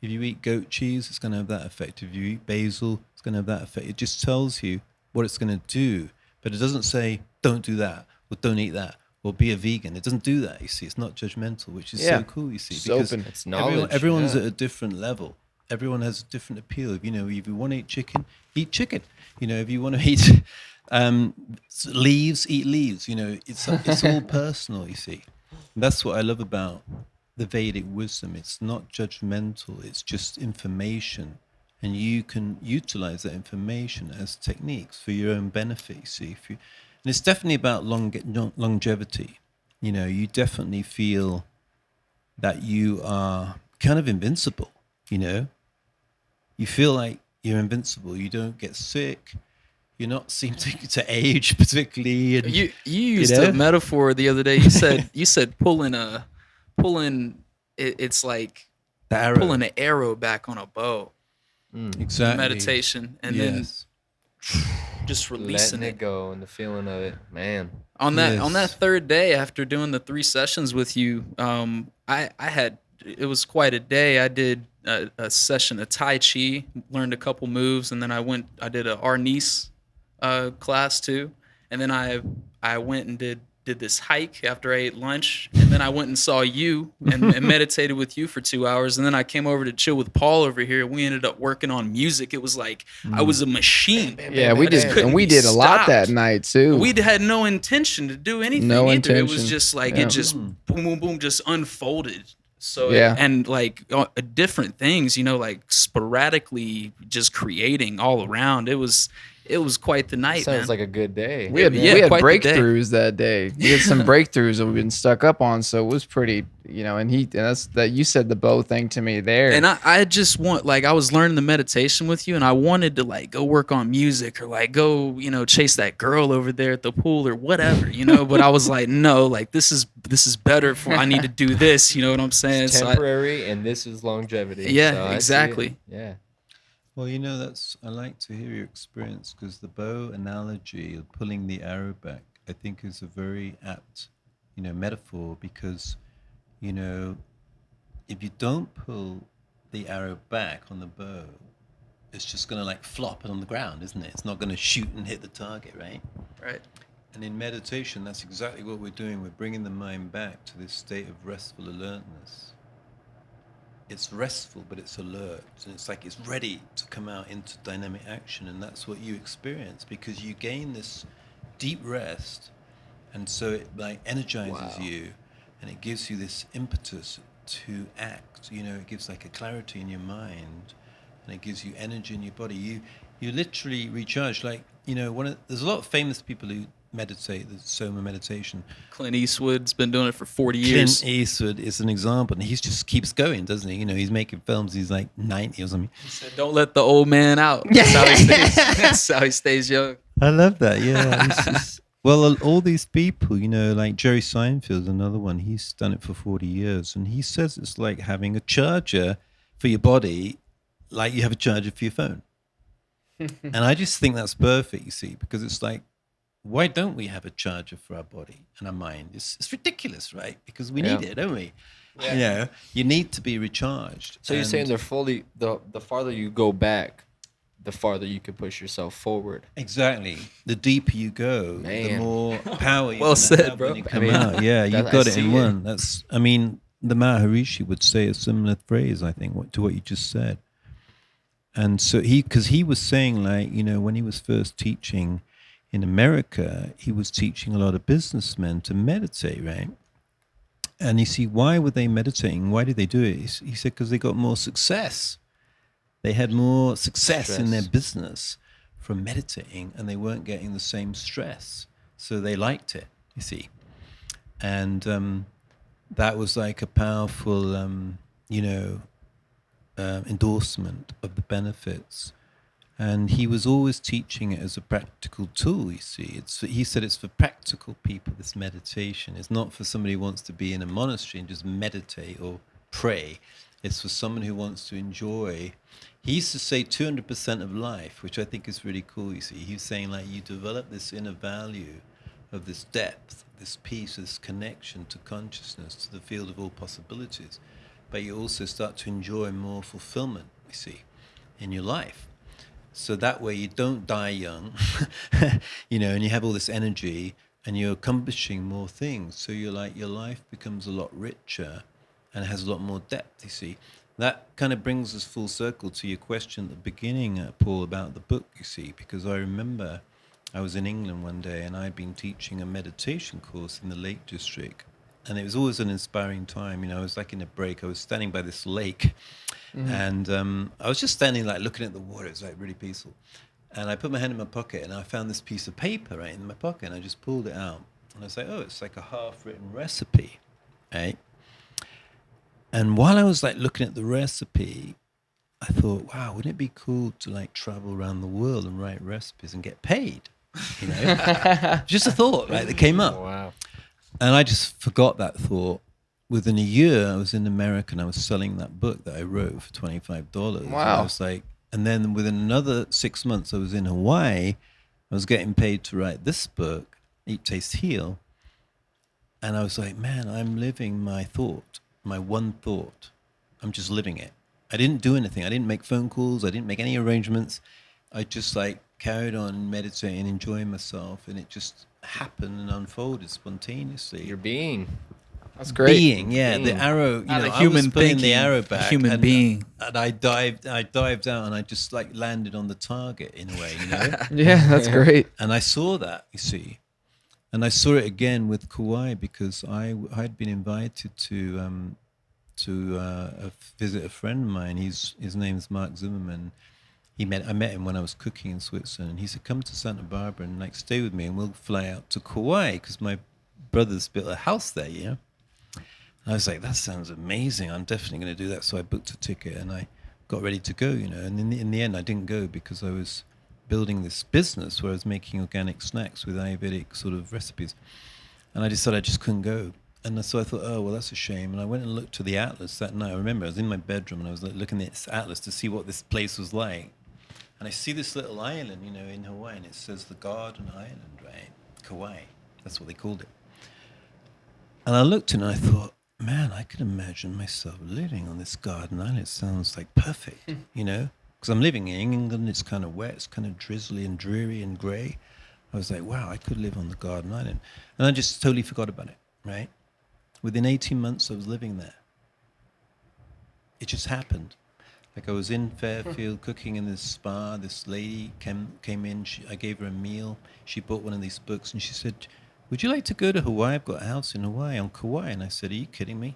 if you eat goat cheese, it's going to have that effect. If you eat basil, it's going to have that effect. It just tells you what it's going to do, but it doesn't say, don't do that, or don't eat that, or be a vegan. It doesn't do that, you see. It's not judgmental, which is so cool, you see. It's because open. It's knowledge. Everyone's at a different level. Everyone has a different appeal. You know, if you want to eat chicken, eat chicken. You know, if you want to eat leaves, eat leaves. You know, it's all personal, you see. And that's what I love about the Vedic wisdom. It's not judgmental. It's just information. And you can utilize that information as techniques for your own benefit, you see. And it's definitely about longevity. You know, you definitely feel that you are kind of invincible, you know. You feel like you're invincible. You don't get sick. You're not seem to age particularly. And, You used a metaphor the other day. You said pulling. It's like the arrow. pulling an arrow back on a bow. Exactly. Meditation, and then just releasing Letting it go and the feeling of it, man. On that third day after doing the 3 sessions with you, it was quite a day. I did a session of Tai Chi, learned a couple moves, and then I did a Arnis class too, and then I went and did this hike after I ate lunch, and then I went and saw you and meditated with you for 2 hours, and then I came over to chill with Paul over here. We ended up working on music. It was like I was a machine. Yeah, we did, and we did a lot that night too. We had no intention to do anything. No either. intention. It was just like it just boom, boom, boom, just unfolded. So and like different things, you know, like sporadically just creating all around. It was quite the night. Sounds man. like a good day. We had breakthroughs that day. We had some breakthroughs that we've been stuck up on, so it was pretty, you know. And that's that you said the bow thing to me there. And I just want, like, I was learning the meditation with you, and I wanted to like go work on music or like go, you know, chase that girl over there at the pool or whatever, you know. But I was like, no, like this is better for. I need to do this. You know what I'm saying? It's temporary, and this is longevity. Yeah, so exactly. Yeah. Well, you know, I like to hear your experience, because the bow analogy of pulling the arrow back, I think, is a very apt, you know, metaphor, because, you know, if you don't pull the arrow back on the bow, it's just going to like flop it on the ground, isn't it? It's not going to shoot and hit the target, right? Right. And in meditation, that's exactly what we're doing. We're bringing the mind back to this state of restful alertness. It's restful, but it's alert, and it's like it's ready to come out into dynamic action, and that's what you experience, because you gain this deep rest, and so it like energizes you, and it gives you this impetus to act. You know, it gives like a clarity in your mind, and it gives you energy in your body. You literally recharge. Like, you know, there's a lot of famous people who meditate, the Soma meditation. Clint Eastwood's been doing it for 40 years. Clint Eastwood is an example, and he just keeps going, doesn't he? You know, he's making films. He's like 90 or something. He said, "Don't let the old man out." That's how he stays. That's how he stays young. I love that. Yeah. Well, all these people, like Jerry Seinfeld's another one. He's done it for 40 years. And he says it's like having a charger for your body, like you have a charger for your phone. And I just think that's perfect, you see, because it's like, why don't we have a charger for our body and our mind? It's ridiculous, right? Because we need it, don't we? Yeah. You need to be recharged. So you're saying they're fully the farther you go back, the farther you can push yourself forward. Exactly. The deeper you go, the Man. more power you Well said, have bro. when you come I mean, out. Yeah, you've I got it see in it. one. The Maharishi would say a similar phrase, I think, to what you just said. And so because he was saying, like, when he was first teaching in America, he was teaching a lot of businessmen to meditate, right? And you see, why were they meditating? Why did they do it? He said, because they got more success. They had more success in their Stress. business from meditating, and they weren't getting the same stress. So they liked it, you see. And that was like a powerful, endorsement of the benefits. And he was always teaching it as a practical tool, you see. He said it's for practical people, this meditation. It's not for somebody who wants to be in a monastery and just meditate or pray. It's for someone who wants to enjoy. He used to say 200% of life, which I think is really cool, you see. He was saying, like, you develop this inner value of this depth, this peace, this connection to consciousness, to the field of all possibilities. But you also start to enjoy more fulfillment, you see, in your life. So that way you don't die young, and you have all this energy and you're accomplishing more things. So you're like, your life becomes a lot richer and has a lot more depth, you see. That kind of brings us full circle to your question at the beginning, Paul, about the book, you see, because I remember I was in England one day and I'd been teaching a meditation course in the Lake District. And it was always an inspiring time. I was like in a break. I was standing by this lake, and I was just standing, like, looking at the water. It was like really peaceful. And I put my hand in my pocket, and I found this piece of paper right in my pocket, and I just pulled it out. And I was like, oh, it's like a half-written recipe, right? And while I was like looking at the recipe, I thought, wow, wouldn't it be cool to like travel around the world and write recipes and get paid? Just a thought, right, that came up. Wow. And I just forgot that thought. Within a year, I was in America and I was selling that book that I wrote for $25. Wow. And I was like, and then within another 6 months, I was in Hawaii. I was getting paid to write this book, Eat, Taste, Heal. And I was like, man, I'm living my thought, my one thought. I'm just living it. I didn't do anything. I didn't make phone calls. I didn't make any arrangements. I just like carried on meditating, enjoying myself, and it just happened and unfolded spontaneously. Your being. That's great. Being, yeah, the arrow. Not a I human was putting thinking, the arrow a back. human being. And I dived out, and I just like landed on the target in a way, Yeah, that's great. And I saw that, you see, and I saw it again with Kauai because I'd been invited to visit a friend of mine. His name's Mark Zimmerman. I met him when I was cooking in Switzerland, and he said, "Come to Santa Barbara and like stay with me, and we'll fly out to Kauai because my brother's built a house there, you know." And I was like, "That sounds amazing. I'm definitely going to do that." So I booked a ticket and I got ready to go, And in the end, I didn't go because I was building this business where I was making organic snacks with Ayurvedic sort of recipes, and I decided I just couldn't go. And so I thought, oh, well, that's a shame. And I went and looked to the atlas that night. I remember I was in my bedroom and I was like, looking at this atlas to see what this place was like. And I see this little island, in Hawaii, and it says the Garden Island, right? Kauai. That's what they called it. And I looked and I thought, man, I could imagine myself living on this garden island. It sounds like perfect, Because I'm living in England. It's kind of wet. It's kind of drizzly and dreary and grey. I was like, wow, I could live on the garden island. And I just totally forgot about it, right? Within 18 months, I was living there. It just happened. Like I was in Fairfield cooking in this spa. This lady came in. I gave her a meal. She bought one of these books and she said, "Would you like to go to Hawaii? I've got a house in Hawaii, on Kauai." And I said, "Are you kidding me?"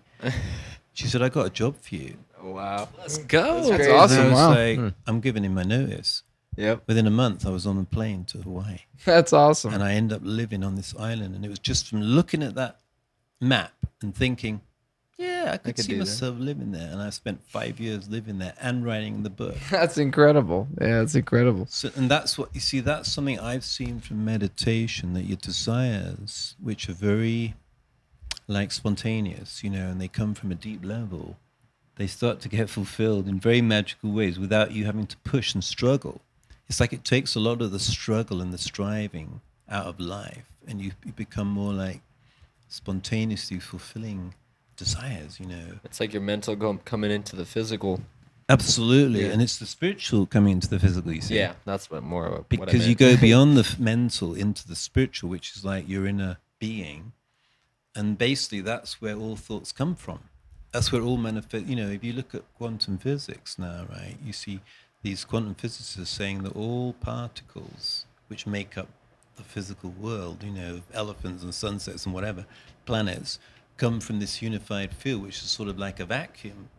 She said, "I got a job for you." Wow. Let's go. That's crazy. awesome. And I was Wow. like, I'm giving him my notice. Yep. Within a month, I was on a plane to Hawaii. That's awesome. And I ended up living on this island. And it was just from looking at that map and thinking, Yeah, I could could see do that. myself living there, and I spent 5 years living there and writing the book. That's incredible. Yeah, that's incredible. So, and that's what you see. That's something I've seen from meditation, that your desires, which are very like spontaneous, and they come from a deep level, they start to get fulfilled in very magical ways without you having to push and struggle. It's like it takes a lot of the struggle and the striving out of life, and you become more like spontaneously fulfilling desires. It's like your mental coming into the physical. Absolutely, Yeah. and it's the spiritual coming into the physical. You see, Yeah, that's what more of what I because you meant. go beyond the mental into the spiritual, which is like your inner being, and basically that's where all thoughts come from. That's where all manifest. If you look at quantum physics now, right, you see these quantum physicists saying that all particles which make up the physical world, elephants and sunsets and whatever, planets, come from this unified field, which is sort of like a vacuum.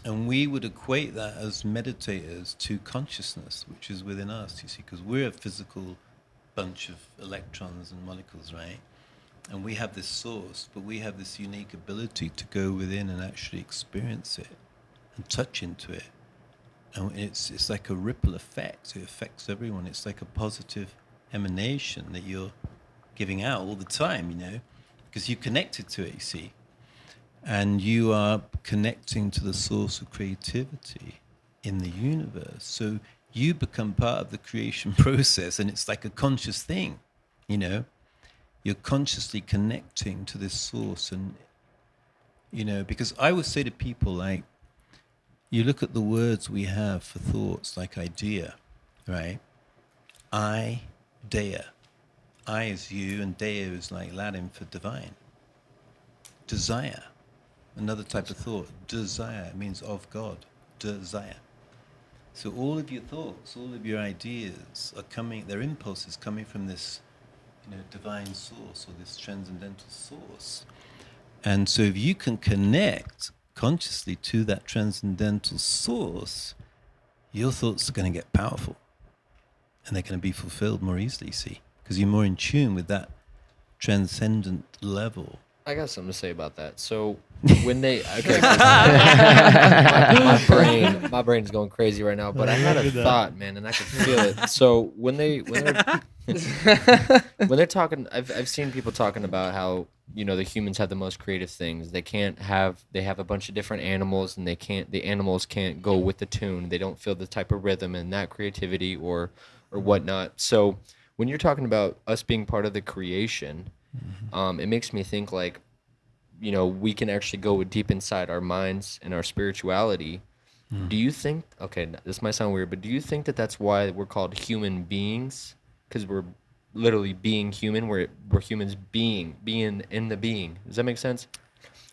And we would equate that as meditators to consciousness, which is within us, you see, because we're a physical bunch of electrons and molecules, right? And we have this source, but we have this unique ability to go within and actually experience it and touch into it. And it's like a ripple effect. It affects everyone. It's like a positive emanation that you're giving out all the time, because you're connected to it, you see. And you are connecting to the source of creativity in the universe. So you become part of the creation process, and it's like a conscious thing, You're consciously connecting to this source. And, because I would say to people, like, you look at the words we have for thoughts, like idea, right? Idea. I is you, and dea is like Latin for divine. Desire. Another type of thought, desire, means of God, desire. So all of your thoughts, all of your ideas are coming, their impulses coming from this, divine source, or this transcendental source. And so if you can connect consciously to that transcendental source, your thoughts are going to get powerful, and they're going to be fulfilled more easily, see, because you're more in tune with that transcendent level. I got something to say about that. So when they my brain's going crazy right now, but I had a thought, man, and I could feel it. So when they're talking, I've seen people talking about how the humans have the most creative things. They have a bunch of different animals, and the animals can't go with the tune. They don't feel the type of rhythm and that creativity or whatnot. So when you're talking about us being part of the creation, it makes me think like, we can actually go deep inside our minds and our spirituality. Do you think, okay, this might sound weird, but do you think that that's why we're called human beings? Because we're literally being human. We're humans being in the being. Does that make sense?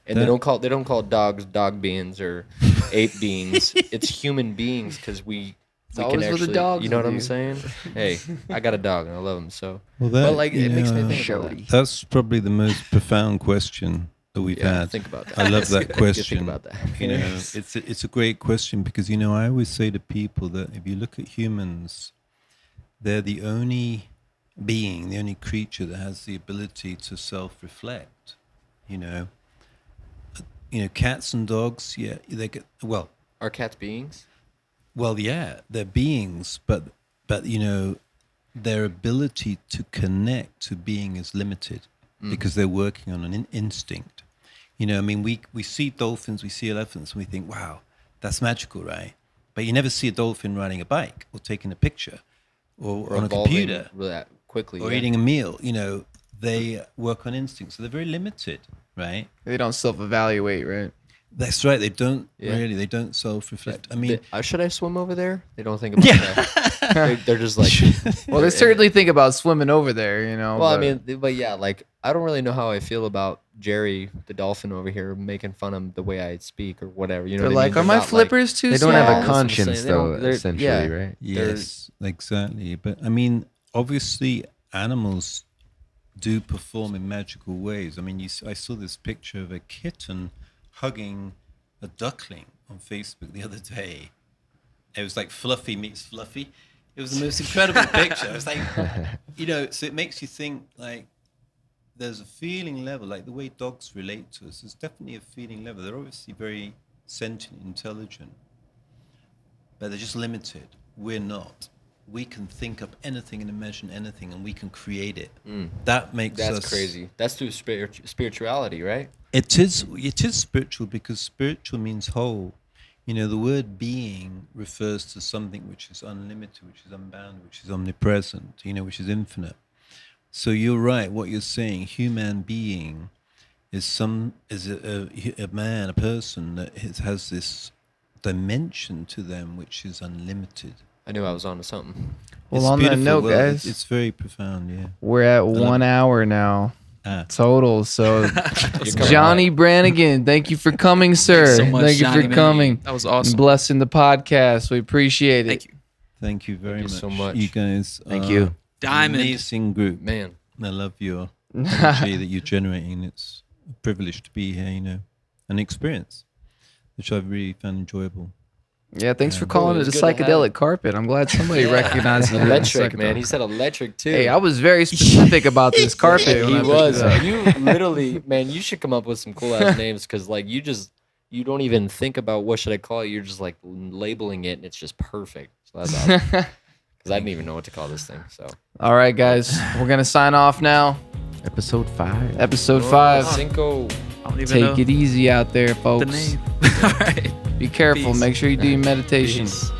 And they don't call dogs dog beings or ape beings. It's human beings because we can always with the actually, dogs you know what with I'm you. saying? Hey, I got a dog and I love him. So, Well, but like it makes me think about Shody. that. That's probably the most profound question that we've Yeah, had. think about that. I love that You question. think about that. It's a great question, because I always say to people that if you look at humans, they're the only being, the only creature that has the ability to self-reflect. Cats and dogs, yeah, they get Are cats beings? yeah, they're beings, but their ability to connect to being is limited because they're working on an instinct. We see dolphins, we see elephants, and we think, wow, that's magical, right? But you never see a dolphin riding a bike or taking a picture or on a evolving computer really quickly. or yeah. eating a meal. They work on instinct, so they're very limited, right? They don't self-evaluate, right? That's right. They don't Yeah. really. They don't self-reflect. I mean, Should I swim over there? They don't think about that. They're just like, Well, they certainly think about swimming over there, well, I but- mean, but yeah, like I don't really know how I feel about Jerry the dolphin over here making fun of the way I speak or whatever. You know, they're what I like, mean? are my not, like- flippers too They don't small? have a That's what I'm conscience, saying. They don't- though, they're- essentially, yeah. right? yes, exactly. But I mean, obviously, animals do perform in magical ways. I mean, I saw this picture of a kitten hugging a duckling on Facebook the other day. It was like Fluffy meets Fluffy. It was the most incredible picture. It was like, so it makes you think, like, there's a feeling level, like the way dogs relate to us. There's definitely a feeling level. They're obviously very sentient, intelligent, but they're just limited. We're not. We can think up anything and imagine anything, and we can create it. That makes us. That's crazy. That's through spirituality, right? It is spiritual, because spiritual means whole. You know, the word being refers to something which is unlimited, which is unbound, which is omnipresent, you know, which is infinite. So you're right, what you're saying, human being is a man, a person that has this dimension to them which is unlimited. I knew I was onto something. Well, It's on that beautiful. note, Well, guys, it's very profound, yeah. we're at 1 hour now total. So, You're coming Johnny back. Brannigan, thank you for coming, sir. Thanks so much, Thank you Johnny, for man. coming. That was And awesome. blessing the podcast. We appreciate it. Thank you. Thank you very Thank you much. so much. You guys Thank are you. an Diamond. amazing group. Man, I love your energy that you're generating. It's a privilege to be here, you know, an experience, which I've really found enjoyable. Yeah, thanks for Cool, calling it it a was good to have psychedelic it. carpet. I'm glad somebody recognized it. as electric, psychedelic. man. He said electric too. Hey, I was very specific about this carpet. when He I picked was. it up. You literally, man. You should come up with some cool ass names, because like you don't even think about what should I call it. You're just like labeling it, and it's just perfect. So that's awesome. Because I didn't even know what to call this thing. So All right, guys, we're gonna sign off now. Episode 5. Episode 5. Cinco. I don't even know Take it easy out there, folks. the name. All right. Be careful. Peace. Make sure you do your meditation. Peace.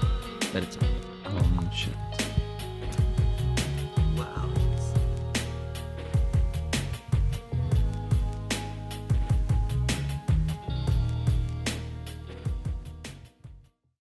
Meditate.